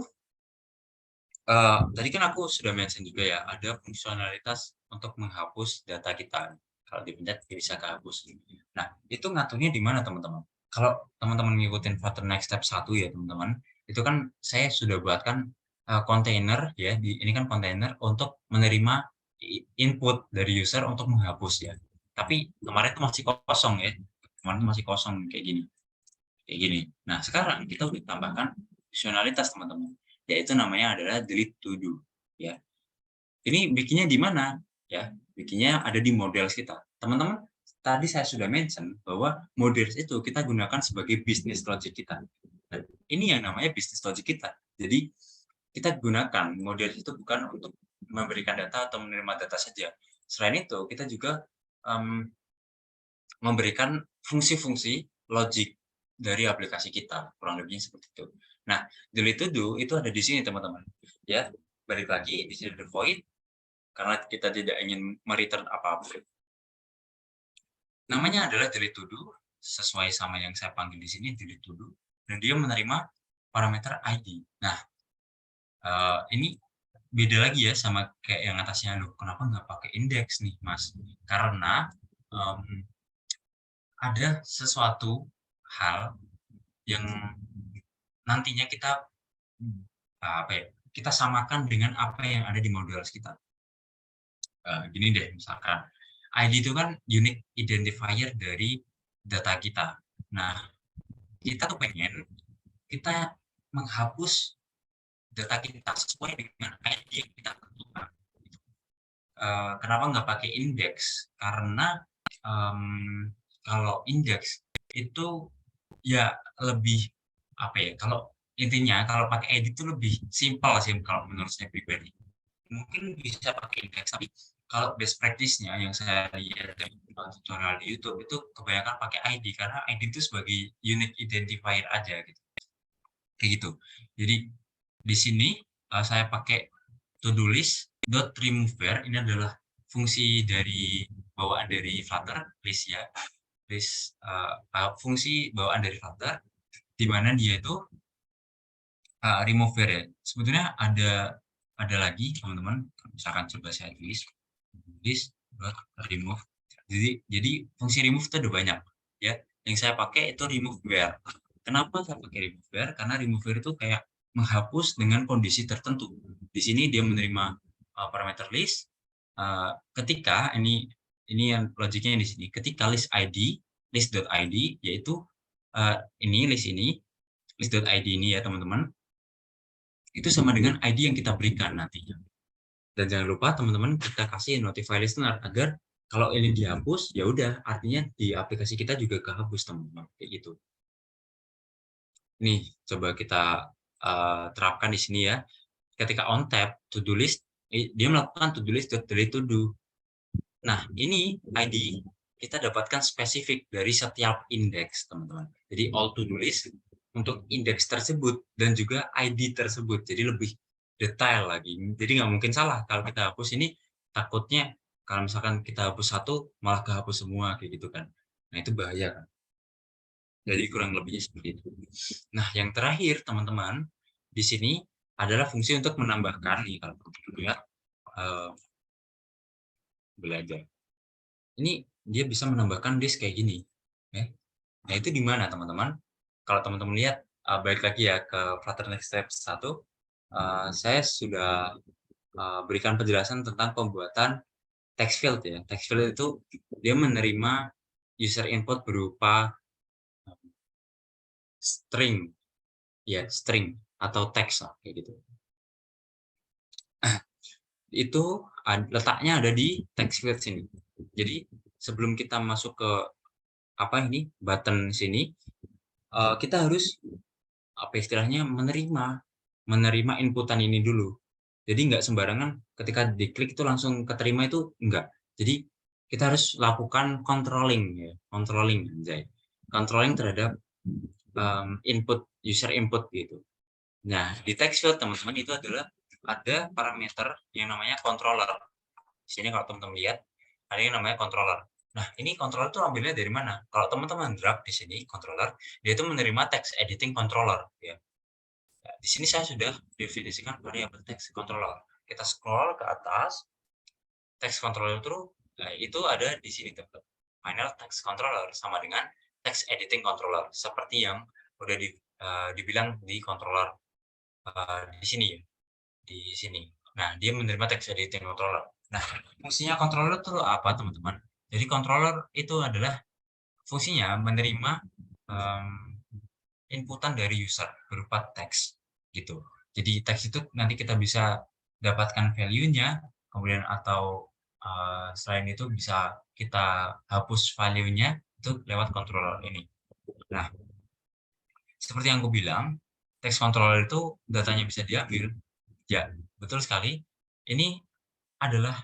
[SPEAKER 2] tadi kan aku sudah mention juga ya ada fungsionalitas untuk menghapus data kita. Kalau dipencet bisa kehapus. Nah itu ngaturnya di mana teman-teman? Kalau teman-teman ngikutin Flutter Next Step 1 ya teman-teman, itu kan saya sudah buatkan kontainer ya, ini kan kontainer untuk menerima input dari user untuk menghapus ya. Tapi kemarin itu masih kosong ya, kemarin masih kosong kayak gini. Nah sekarang kita udah tambahkan fungsionalitas teman-teman, yaitu namanya adalah delete to do ya. Ini bikinnya di mana ya? Bikinnya ada di models kita, teman-teman. Tadi saya sudah mention bahwa models itu kita gunakan sebagai business logic kita. Dan ini yang namanya business logic kita. Jadi kita gunakan model itu bukan untuk memberikan data atau menerima data saja. Selain itu kita juga memberikan fungsi-fungsi logik dari aplikasi kita, kurang lebihnya seperti itu. Nah, delete to do itu ada di sini teman-teman. Ya, balik lagi di sini ada void karena kita tidak ingin mereturn apa-apa. Namanya adalah delete to do sesuai sama yang saya panggil di sini delete to do, dan dia menerima parameter ID. Nah, ini beda lagi ya sama kayak yang atasnya. Loh, kenapa nggak pakai indeks nih, Mas? Karena ada sesuatu hal yang nantinya kita kita samakan dengan apa yang ada di model kita. Gini deh, misalkan ID itu kan unique identifier dari data kita. Nah, kita tuh pengen kita menghapus data kita sesuai dengan ID yang kita tentukan. Kenapa nggak pakai indeks? Karena kalau indeks itu ya lebih kalau intinya kalau pakai edit itu lebih simpel sih kalau menurut saya pribadi. Mungkin bisa pakai indeks, tapi kalau best practice-nya yang saya lihat dari tutorial di YouTube itu kebanyakan pakai ID karena ID itu sebagai unique identifier aja gitu. Kayak gitu. Jadi di sini saya pakai to-do list .remove where, ini adalah fungsi dari bawaan dari Flutter list ya. List fungsi bawaan dari Flutter di mana dia itu remove where ya. Sebetulnya ada lagi teman-teman, misalkan coba saya tulis list remove. Jadi fungsi remove itu ada banyak ya. Yang saya pakai itu remove where. Kenapa saya pakai remove where? Karena remove where itu kayak menghapus dengan kondisi tertentu. Di sini dia menerima parameter list ketika ini yang logiknya di sini. Ketika list ID list.id yaitu ini list.id ini ya teman-teman, itu sama dengan ID yang kita berikan nantinya. Dan jangan lupa teman-teman kita kasih notify listener agar kalau ini dihapus ya udah artinya di aplikasi kita juga kehapus teman-teman, kayak gitu. Nih coba kita terapkan di sini ya. Ketika on tab to do list, dia melakukan to do list delete to do. Nah ini ID kita dapatkan spesifik dari setiap indeks teman-teman. Jadi all to do list untuk indeks tersebut dan juga ID tersebut. Jadi lebih detail lagi. Jadi nggak mungkin salah kalau kita hapus ini, takutnya kalau misalkan kita hapus satu malah kehapus semua kayak gitu kan. Nah itu bahaya kan. Jadi kurang lebihnya seperti itu. Nah yang terakhir teman-teman di sini adalah fungsi untuk menambahkan nih kalau kita lihat belajar. Ini dia bisa menambahkan list kayak gini. Ya. Nah itu di mana teman-teman? Kalau teman-teman lihat balik lagi ya ke Flutter Next Step 1, saya sudah berikan penjelasan tentang pembuatan text field ya. Text field itu dia menerima user input berupa string atau teks lah kayak gitu. Itu letaknya ada di text field sini. Jadi sebelum kita masuk ke button sini, kita harus istilahnya menerima inputan ini dulu. Jadi nggak sembarangan ketika diklik itu langsung keterima, itu enggak. Jadi kita harus lakukan controlling terhadap user input gitu. Nah di text field teman-teman itu adalah ada parameter yang namanya controller. Di sini kalau teman-teman lihat ada yang namanya controller. Nah ini controller itu ambilnya dari mana? Kalau teman-teman drag di sini controller, dia itu menerima text editing controller ya. Nah, di sini saya sudah definisikan variabel text controller. Kita scroll ke atas, text controller itu ada di sini teman-teman. Final text controller sama dengan text editing controller seperti yang udah dibilang di controller di sini ya. Di sini. Nah, dia menerima text editing controller. Nah, fungsinya controller itu apa, teman-teman? Jadi controller itu adalah fungsinya menerima inputan dari user berupa teks gitu. Jadi teks itu nanti kita bisa dapatkan value-nya, kemudian atau selain itu bisa kita hapus value-nya itu lewat controller ini. Nah, seperti yang aku bilang, text controller itu datanya bisa diambil. Ya, betul sekali. Ini adalah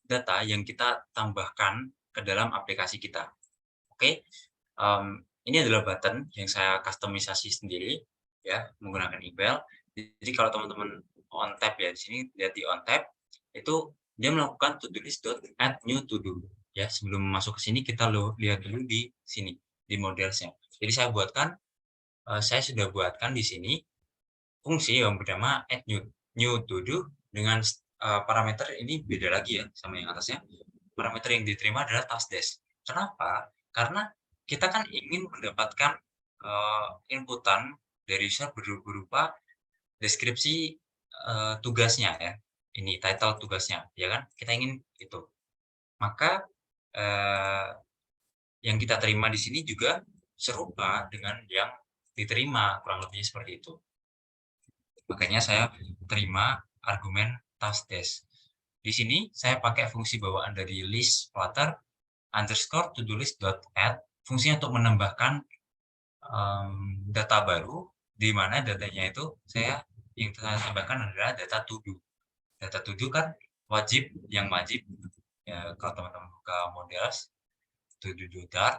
[SPEAKER 2] data yang kita tambahkan ke dalam aplikasi kita. Oke, ini adalah button yang saya customisasi sendiri ya menggunakan email. Jadi kalau teman-teman on tab ya di sini lihat di on tab itu dia melakukan to-do list add new to-do ya. Sebelum masuk ke sini kita lihat dulu di sini di modelsnya. Jadi saya sudah buatkan di sini fungsi yang bernama add new to-do dengan parameter ini beda lagi ya sama yang atasnya. Parameter yang diterima adalah task desk. Kenapa? Karena kita kan ingin mendapatkan inputan dari user berupa deskripsi tugasnya ya. Ini title tugasnya, ya kan? Kita ingin itu. Maka yang kita terima di sini juga serupa dengan yang diterima, kurang lebihnya seperti itu. Makanya saya terima argumen task desk. Di sini saya pakai fungsi bawaan dari list flutter underscore to do list dot add, fungsinya untuk menambahkan data baru, di mana datanya itu yang saya tambahkan adalah data to do. Data to do kan wajib ya, kalau teman-teman buka models to do data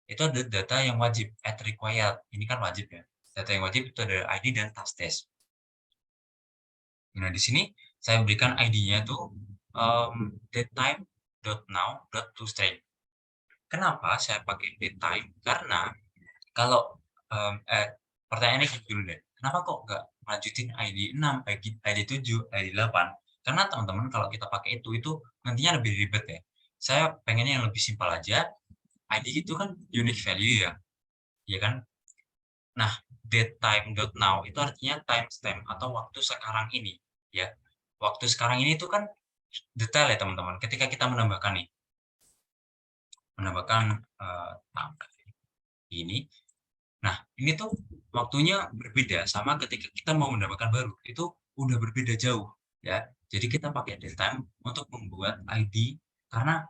[SPEAKER 2] itu ada data yang wajib add required, ini kan wajib ya. Data yang wajib itu ada ID dan task desk. Nah, di sini saya berikan ID-nya itu datetime.now.toString. Kenapa saya pakai datetime? Karena kalau pertanyaannya dulu deh, kenapa kok nggak lanjutin ID 6, ID 7, ID 8? Karena teman-teman kalau kita pakai itu nantinya lebih ribet ya. Saya pengennya yang lebih simpel aja. ID itu kan unique value ya, ya kan? Nah, datetime.now itu artinya timestamp atau waktu sekarang ini, ya. Waktu sekarang ini itu kan detail ya teman-teman. Ketika kita menambahkan ini, nah ini tuh waktunya berbeda sama ketika kita mau menambahkan baru. Itu udah berbeda jauh, ya. Jadi kita pakai datetime untuk membuat ID karena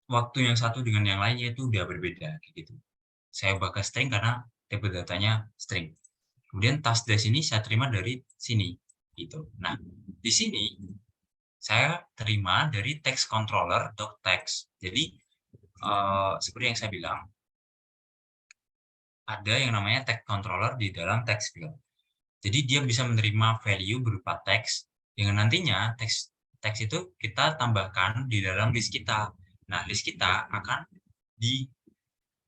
[SPEAKER 2] waktu yang satu dengan yang lainnya itu udah berbeda, gitu. Saya bakal string karena tipe datanya string. Kemudian task desk ini saya terima dari sini, gitu. Nah, di sini saya terima dari text controller.text. Jadi seperti yang saya bilang, ada yang namanya text controller di dalam text field. Jadi dia bisa menerima value berupa teks, yang nantinya teks itu kita tambahkan di dalam list kita. Nah, list kita akan di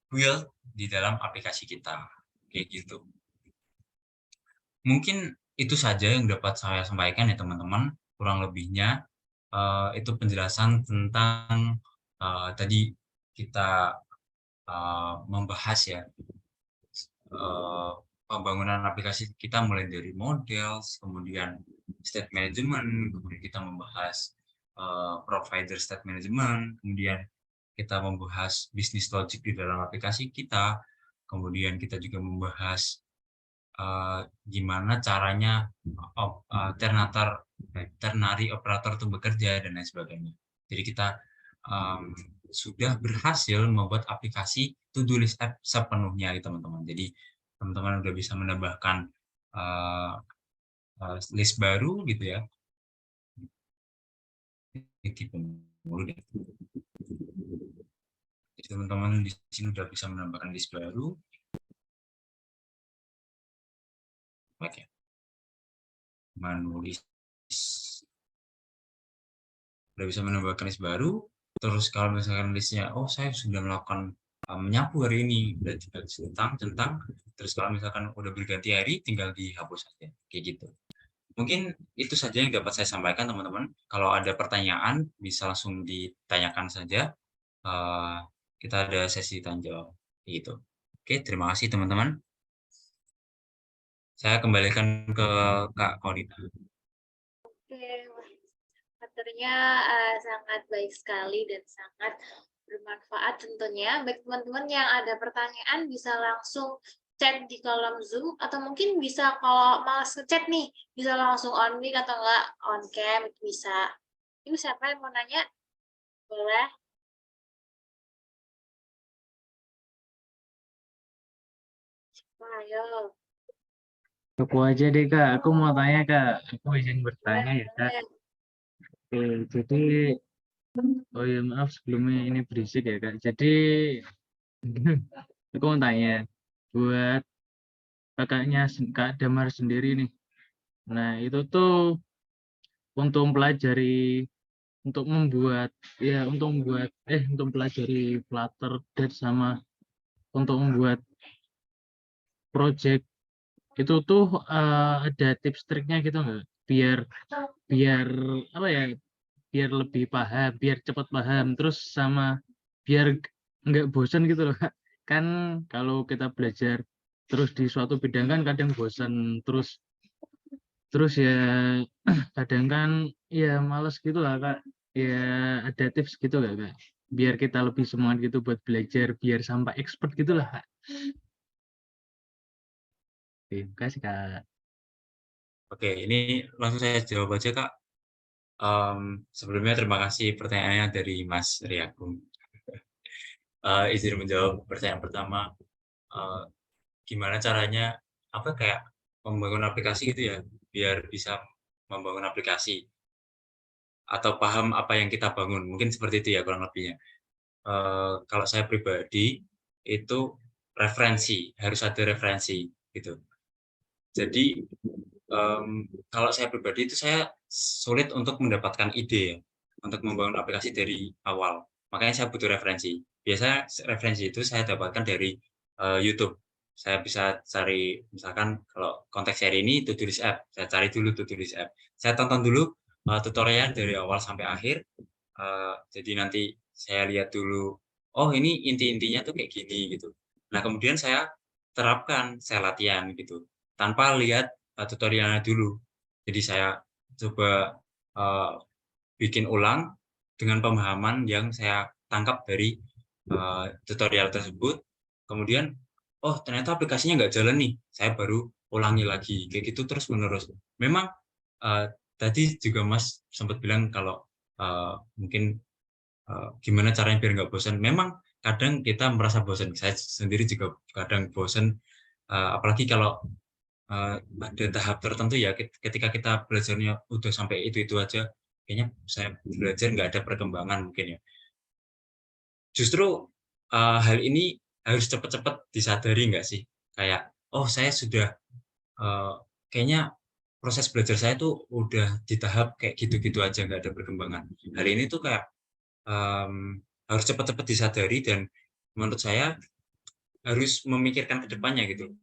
[SPEAKER 2] build di dalam aplikasi kita, kayak gitu. Mungkin itu saja yang dapat saya sampaikan ya teman-teman. Kurang lebihnya itu penjelasan tentang tadi kita membahas ya pembangunan aplikasi kita mulai dari model, kemudian state management, kemudian kita membahas provider state management, kemudian kita membahas bisnis logic di dalam aplikasi kita, kemudian kita juga membahas gimana caranya ternary operator itu bekerja dan lain sebagainya. Jadi kita sudah berhasil membuat aplikasi to-do list app sepenuhnya teman-teman. Jadi teman-teman udah bisa menambahkan list baru gitu ya. Jadi teman-teman di sini udah bisa menambahkan list baru. Oke. Menulis udah bisa menambahkan list baru. Terus kalau misalkan listnya, oh saya sudah melakukan menyapu hari ini, berarti centang, terus kalau misalkan udah berganti hari, tinggal dihapus saja, kayak gitu. Mungkin itu saja yang dapat saya sampaikan teman-teman. Kalau ada pertanyaan, bisa langsung ditanyakan saja. Kita ada sesi tanya jawab, gitu. Oke, terima kasih teman-teman. Saya kembalikan ke Kak Kodita.
[SPEAKER 1] Oke, materinya sangat baik sekali dan sangat bermanfaat tentunya. Baik teman-teman yang ada pertanyaan bisa langsung chat di kolom Zoom atau mungkin bisa kalau malas ngechat nih bisa langsung on mic atau enggak on cam itu bisa. Ini siapa yang mau nanya? Boleh. Ayo.
[SPEAKER 3] Aku aja deh Kak, aku mau tanya Kak, aku izin bertanya ya Kak.
[SPEAKER 1] Boleh.
[SPEAKER 3] Oke, jadi oh ya maaf sebelumnya ini berisik ya Kak. Jadi Aku mau tanya buat kakaknya Kak Damar sendiri nih. Nah, itu tuh untuk mempelajari untuk mempelajari Flutter dan sama untuk membuat project itu tuh ada tips triknya gitu nggak? Biar biar apa ya? Biar lebih paham, biar cepat paham, terus sama biar nggak bosan gitu loh, Kak. Kan kalau kita belajar terus di suatu bidang kan kadang bosan, terus ya kadang kan ya males gitu lah, Kak. Ya ada tips gitu nggak, Kak? Biar kita lebih semangat gitu buat belajar, biar sampai expert gitu lah, Kak. Terima kasih, Kak.
[SPEAKER 2] Oke, ini langsung saya jawab aja, Kak. Sebelumnya terima kasih pertanyaannya dari Mas Riagung. Izin menjawab pertanyaan pertama, eee, gimana caranya, kayak membangun aplikasi gitu ya, biar bisa membangun aplikasi atau paham apa yang kita bangun, mungkin seperti itu ya kurang lebihnya. Kalau saya pribadi, itu harus ada referensi, gitu. Jadi, kalau saya pribadi itu saya sulit untuk mendapatkan ide ya, untuk membangun aplikasi dari awal. Makanya saya butuh referensi. Biasanya referensi itu saya dapatkan dari, YouTube. Saya bisa cari misalkan kalau konteks seri ini to-do-list app, saya cari dulu to-do-list app. Saya tonton dulu, tutorialnya dari awal sampai akhir, jadi nanti saya lihat dulu, oh ini inti-intinya tuh kayak gini gitu. Nah kemudian saya terapkan, saya latihan gitu, tanpa lihat tutorialnya dulu. Jadi saya coba, eee, bikin ulang dengan pemahaman yang saya tangkap dari, tutorial tersebut, kemudian, "Oh ternyata aplikasinya nggak jalan nih," saya baru ulangi lagi, kayak gitu terus-menerus. Memang, tadi juga Mas sempat bilang kalau, mungkin, gimana caranya biar nggak bosan. Memang kadang kita merasa bosan, saya sendiri juga kadang bosan, apalagi kalau ada tahap tertentu ya ketika kita belajarnya udah sampai itu-itu aja, kayaknya saya belajar nggak ada perkembangan mungkin ya. Justru, hal ini harus cepet-cepet disadari nggak sih? Kayak, "Oh saya sudah, eee, kayaknya proses belajar saya tuh udah di tahap kayak gitu-gitu aja, nggak ada perkembangan." Hal ini tuh kayak, harus cepet-cepet disadari dan menurut saya harus memikirkan ke depannya gitu.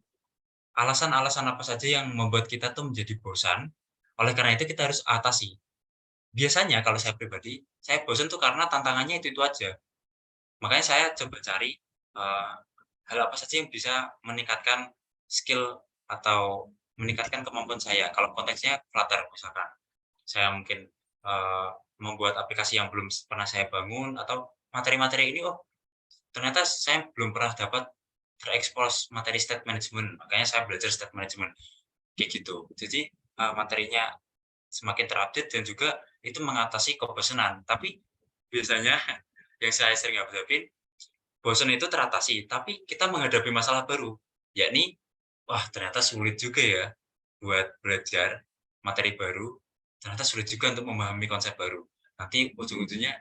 [SPEAKER 2] Alasan-alasan apa saja yang membuat kita tuh menjadi bosan, oleh karena itu kita harus atasi. Biasanya kalau saya pribadi, saya bosan tuh karena tantangannya itu-itu aja. Makanya saya coba cari, hal apa saja yang bisa meningkatkan skill atau meningkatkan kemampuan saya. Kalau konteksnya Flutter misalkan, saya mungkin, membuat aplikasi yang belum pernah saya bangun atau materi-materi ini, oh ternyata saya belum pernah dapat terekspos materi state management, makanya saya belajar state management. Kayak gitu. Jadi, materinya semakin terupdate dan juga itu mengatasi kebosanan. Tapi biasanya yang saya sering hadapin, bosan itu teratasi, tapi kita menghadapi masalah baru, yakni, wah ternyata sulit juga ya buat belajar materi baru, ternyata sulit juga untuk memahami konsep baru. Nanti ujung-ujungnya,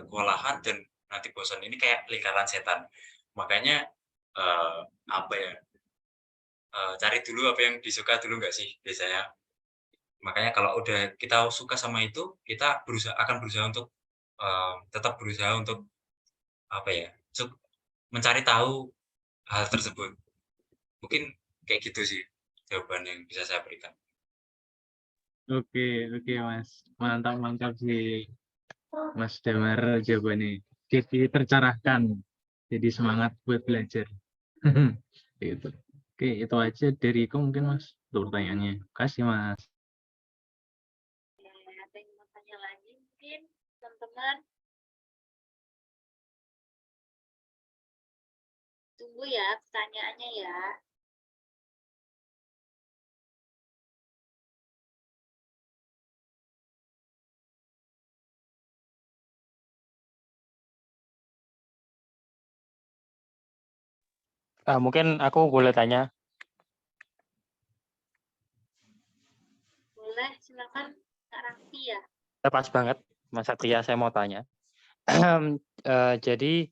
[SPEAKER 2] kewalahan dan nanti bosan, ini kayak lingkaran setan. Makanya, eee, apa ya, cari dulu apa yang disuka dulu nggak sih biasanya. Makanya kalau udah kita suka sama itu, kita akan berusaha untuk, tetap berusaha untuk, apa ya, mencari tahu hal tersebut. Mungkin kayak gitu sih jawaban yang bisa saya berikan.
[SPEAKER 3] Oke, oke, Mas. Mantap, mantap sih, Mas Damar jawabannya. Jadi tercerahkan, jadi semangat buat belajar. Gitu. Oke, itu aja dariku mungkin, Mas, untuk pertanyaannya. Kasih, Mas.
[SPEAKER 1] Ada yang mau tanya lagi mungkin teman-teman? Tunggu ya pertanyaannya ya.
[SPEAKER 4] Mungkin aku boleh tanya.
[SPEAKER 1] Boleh, silakan Kak Raffi ya.
[SPEAKER 4] Pas banget, Mas Satria, saya mau tanya. Jadi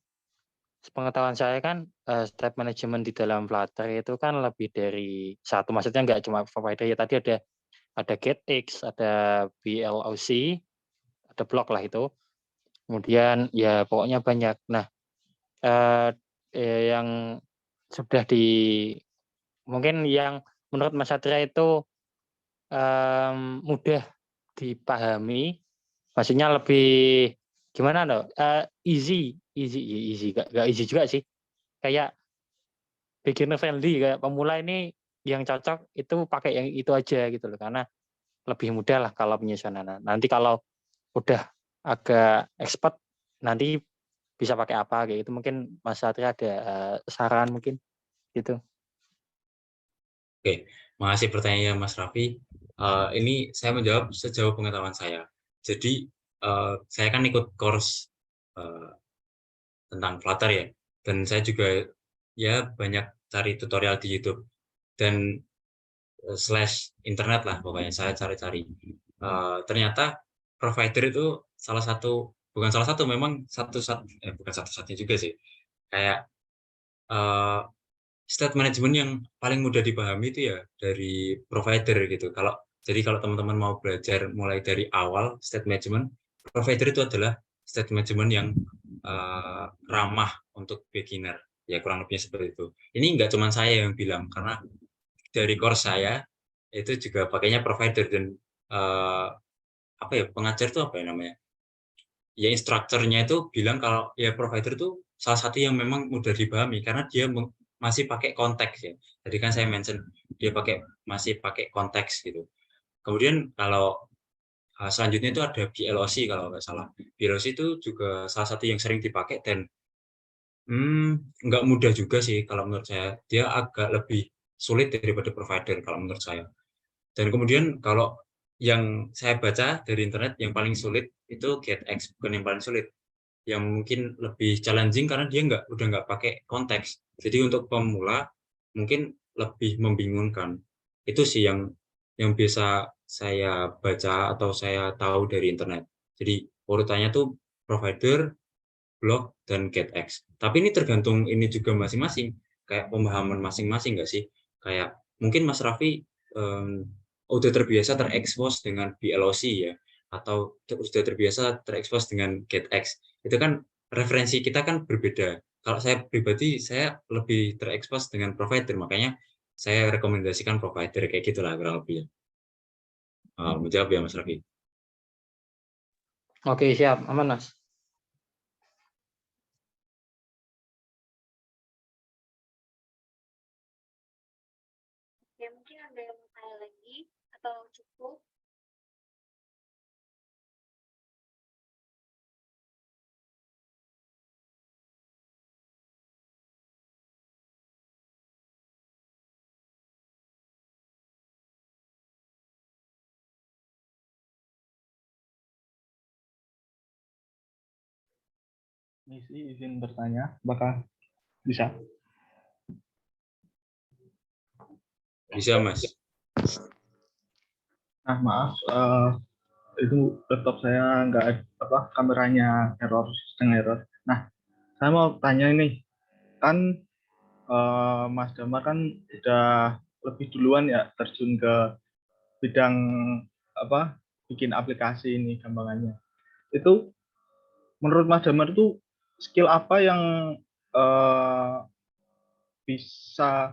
[SPEAKER 4] sepengetahuan saya kan state management di dalam Flutter itu kan lebih dari satu, maksudnya nggak cuma provider ya, tadi ada GetX, ada BLOC, ada blog lah itu. Kemudian ya pokoknya banyak. Nah, yang sudah mungkin yang menurut Mas Satria itu mudah dipahami, maksudnya lebih gimana dong? Easy, gak easy juga sih. Kayak beginner friendly, kayak pemula ini yang cocok itu pakai yang itu aja gitu loh, karena lebih mudah lah kalau penyesuaian. Nanti kalau udah agak expert, nanti bisa pakai apa kayak itu. Mungkin Mas Satria ada saran mungkin gitu.
[SPEAKER 2] Oke, makasih pertanyaannya Mas Raffi. Ini saya menjawab sejauh pengetahuan saya. Jadi saya kan ikut course tentang Flutter ya, dan saya juga ya banyak cari tutorial di YouTube dan slash internet lah pokoknya saya cari-cari. Ternyata provider itu bukan salah satu, memang bukan satu-satunya juga sih. Kayak state management yang paling mudah dipahami itu ya dari provider gitu. Jadi kalau teman-teman mau belajar mulai dari awal state management, provider itu adalah state management yang ramah untuk beginner. Ya kurang lebihnya seperti itu. Ini nggak cuma saya yang bilang, karena dari course saya itu juga pakainya provider, dan pengajar itu apa ya namanya? Ya instrukturnya itu bilang kalau ya provider itu salah satu yang memang mudah dipahami karena dia masih pakai konteks ya. Tadi kan saya mention dia masih pakai konteks gitu. Kemudian kalau selanjutnya itu ada BLOC kalau nggak salah. BLOC itu juga salah satu yang sering dipakai dan nggak mudah juga sih kalau menurut saya. Dia agak lebih sulit daripada provider kalau menurut saya. Dan kemudian kalau yang saya baca dari internet yang paling sulit itu GetX, bukan yang paling sulit. Yang mungkin lebih challenging karena dia udah nggak pakai konteks. Jadi untuk pemula mungkin lebih membingungkan. Itu sih yang biasa saya baca atau saya tahu dari internet. Jadi urutannya tuh provider, blog, dan GetX. Tapi ini tergantung ini juga masing-masing. Kayak pemahaman masing-masing nggak sih? Kayak mungkin Mas Raffi udah terbiasa terekspos dengan BLOC ya, atau sudah terbiasa terekspos dengan GetX. Itu kan referensi kita kan berbeda. Kalau saya pribadi, saya lebih terekspos dengan provider, makanya saya rekomendasikan provider kayak gitulah kurang lebih. Menjawab ya Mas Raffi.
[SPEAKER 4] Oke, siap, aman Mas.
[SPEAKER 1] Ya, mungkin ada yang mau tanya lagi atau cukup?
[SPEAKER 5] Misi izin bertanya, apakah bisa?
[SPEAKER 2] Bisa Mas.
[SPEAKER 5] Nah, maaf, itu laptop saya nggak kameranya setengah error. Nah, saya mau tanya ini, kan Mas Damar kan udah lebih duluan ya terjun ke bidang bikin aplikasi ini gampangannya. Itu menurut Mas Damar itu skill apa yang bisa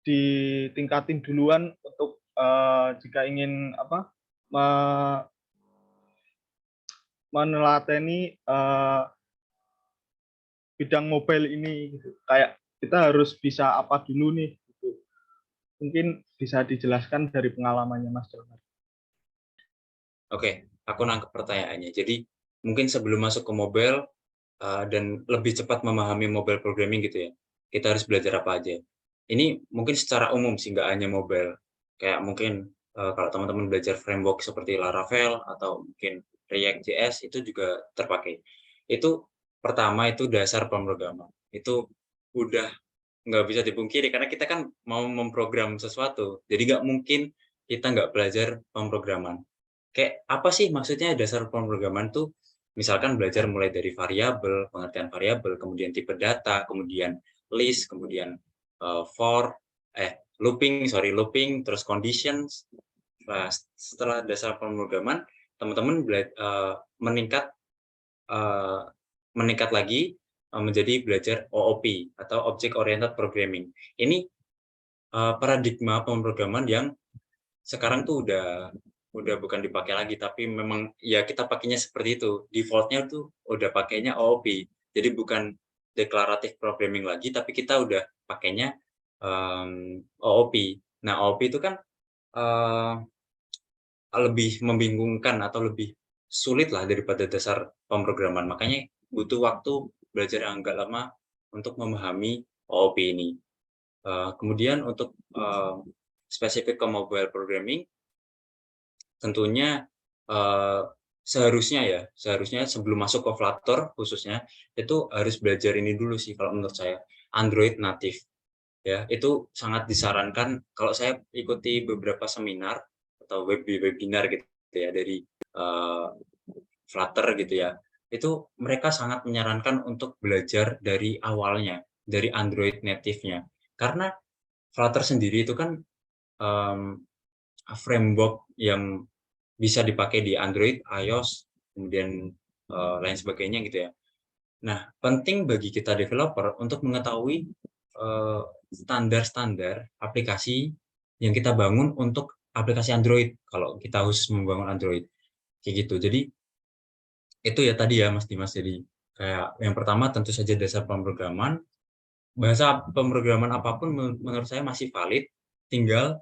[SPEAKER 5] ditingkatin duluan untuk jika ingin menelateni bidang mobile ini gitu. Kayak kita harus bisa apa dulu nih gitu. Mungkin bisa dijelaskan dari pengalamannya Mas Damar.
[SPEAKER 2] Oke, aku nangkep pertanyaannya. Jadi mungkin sebelum masuk ke mobile dan lebih cepat memahami mobile programming gitu ya, kita harus belajar apa aja. Ini mungkin secara umum sih, nggak hanya mobile. Kayak mungkin kalau teman-teman belajar framework seperti Laravel atau mungkin React.js itu juga terpakai. Itu pertama itu dasar pemrograman. Itu udah nggak bisa dipungkiri karena kita kan mau memprogram sesuatu. Jadi nggak mungkin kita nggak belajar pemrograman. Kayak apa sih maksudnya dasar pemrograman tuh? Misalkan belajar mulai dari variabel, pengertian variabel, kemudian tipe data, kemudian list, kemudian looping, terus conditions. Nah, setelah dasar pemrograman, teman-teman meningkat lagi menjadi belajar OOP atau Object Oriented Programming. Ini paradigma pemrograman yang sekarang tuh udah bukan dipakai lagi, tapi memang ya kita pakainya seperti itu. Default-nya tuh udah pakainya OOP. Jadi bukan declarative programming lagi, tapi kita udah pakainya OOP. Nah, OOP itu kan lebih membingungkan atau lebih sulit lah daripada dasar pemrograman. Makanya butuh waktu belajar yang agak lama untuk memahami OOP ini. Kemudian untuk spesifik ke mobile programming, tentunya seharusnya sebelum masuk ke Flutter khususnya, itu harus belajar ini dulu sih kalau menurut saya, Android native. Ya, itu sangat disarankan. Kalau saya ikuti beberapa seminar atau webinar gitu ya dari Flutter gitu ya, itu mereka sangat menyarankan untuk belajar dari awalnya, dari Android native-nya. Karena Flutter sendiri itu kan framework yang bisa dipakai di Android, iOS, kemudian lain sebagainya gitu ya. Nah, penting bagi kita developer untuk mengetahui standar-standar aplikasi yang kita bangun untuk aplikasi Android, kalau kita khusus membangun Android. Kayak gitu. Jadi, itu ya tadi ya Mas Dimas. Jadi, kayak yang pertama tentu saja dasar pemrograman. Bahasa pemrograman apapun menurut saya masih valid, tinggal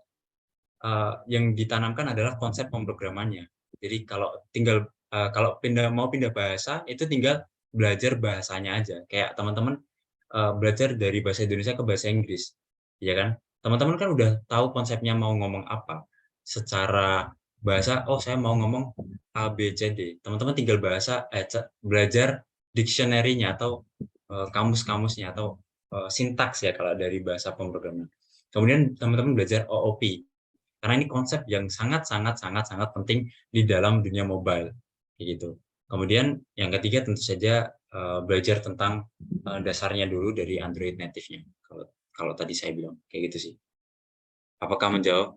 [SPEAKER 2] yang ditanamkan adalah konsep pemrogramannya. Jadi kalau mau pindah bahasa, itu tinggal belajar bahasanya aja. Kayak teman-teman belajar dari bahasa Indonesia ke bahasa Inggris, ya kan? Teman-teman kan udah tahu konsepnya mau ngomong apa. Secara bahasa, oh saya mau ngomong A, B, C, D. Teman-teman tinggal belajar dictionary-nya atau kamus-kamusnya atau sintaks ya kalau dari bahasa pemrograman. Kemudian teman-teman belajar OOP. Karena ini konsep yang sangat penting di dalam dunia mobile, gitu. Kemudian yang ketiga tentu saja belajar tentang dasarnya dulu dari Android native-nya. Kalau tadi saya bilang kayak gitu sih. Apakah menjawab?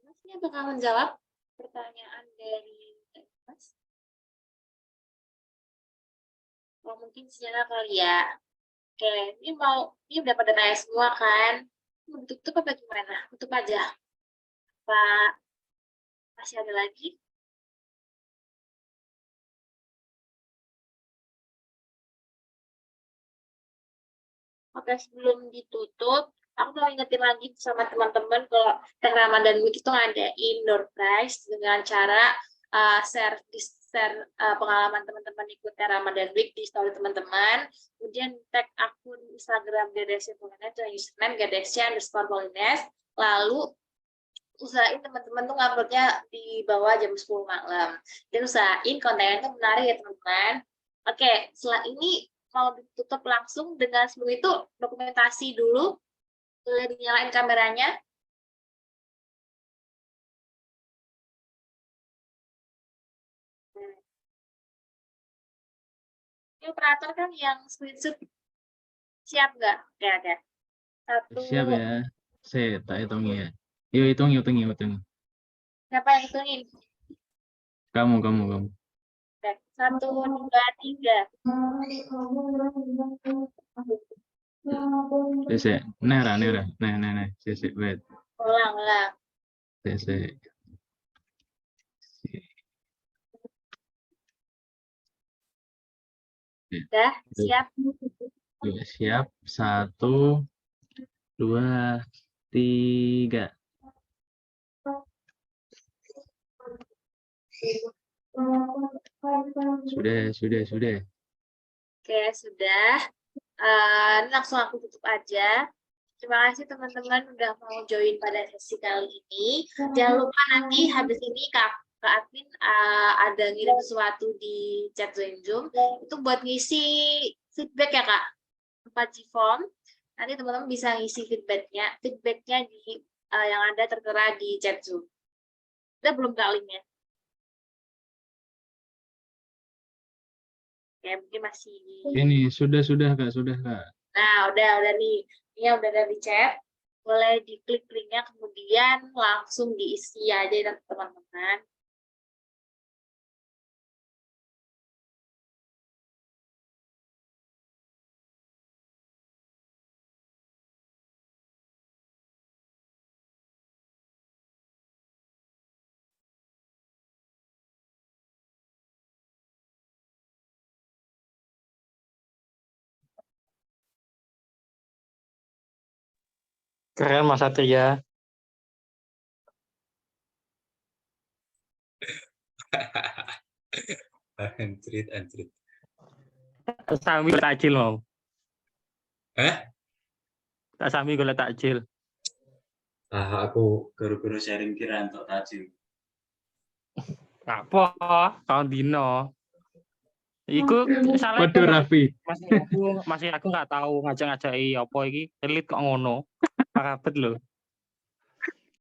[SPEAKER 1] Mas ini apakah menjawab pertanyaan dari Mas? Oh, mungkin sinyalnya kali ya. Oke, ini udah pada tanya semua kan? Mau ditutup apa gimana? Tutup aja. Pak, masih ada lagi? Oke, sebelum ditutup, aku mau ingetin lagi sama teman-teman kalau Teh Ramadan Week itu ngadain door prize dengan cara share pengalaman teman-teman ikut Teh Ramadan Week di story teman-teman, kemudian tag akun Instagram Gadesia Polines dan username Gadesia_Polines, lalu usahain teman-teman tuh nguploadnya di bawah jam 10 malam. Dan usahain kontennya itu menarik ya teman-teman. Oke, setelah ini mau ditutup langsung dengan sebelum itu dokumentasi dulu. Boleh dinyalain kameranya. Ini operator kan yang screenshot siap nggak? Oke. Satu.
[SPEAKER 3] Siap ya. Saya tak hitung ya. Yuk hitung.
[SPEAKER 1] Siapa yang hitungin?
[SPEAKER 3] Kamu.
[SPEAKER 1] Oke. 1, 2, 3.
[SPEAKER 3] Saya. Nah. Saya. Wait.
[SPEAKER 1] Ulang.
[SPEAKER 3] Saya.
[SPEAKER 1] Udah, siap?
[SPEAKER 3] Siap. 1, 2, 3. Sudah.
[SPEAKER 1] Oke, sudah. Ini langsung aku tutup aja. Terima kasih teman-teman udah mau join pada sesi kali ini. Jangan lupa nanti habis ini ke admin ada ngirim sesuatu di chat Zoom, itu buat ngisi feedback ya Kak, 4G form. Nanti teman-teman bisa ngisi feedbacknya di yang ada tertera di chat Zoom. Kita belum Kak linknya. Ya mungkin masih.
[SPEAKER 3] Ini sudah Kak, sudah Kak.
[SPEAKER 1] Nah udah nih, ini udah ada di chat. Boleh diklik linknya kemudian langsung diisi aja teman-teman.
[SPEAKER 4] Keren Mas Satria.
[SPEAKER 2] Anjrit.
[SPEAKER 4] Sami golek takjil mau. Tak sami golek takjil.
[SPEAKER 2] Aku guru-guru sharing kira untuk tajil.
[SPEAKER 4] Apa? Tahun dino. Iku salah
[SPEAKER 3] Waduh Raffi.
[SPEAKER 4] masih aku nggak tahu ngajak-ngajaki apa iki. Elit kok ngono. Parabet lho.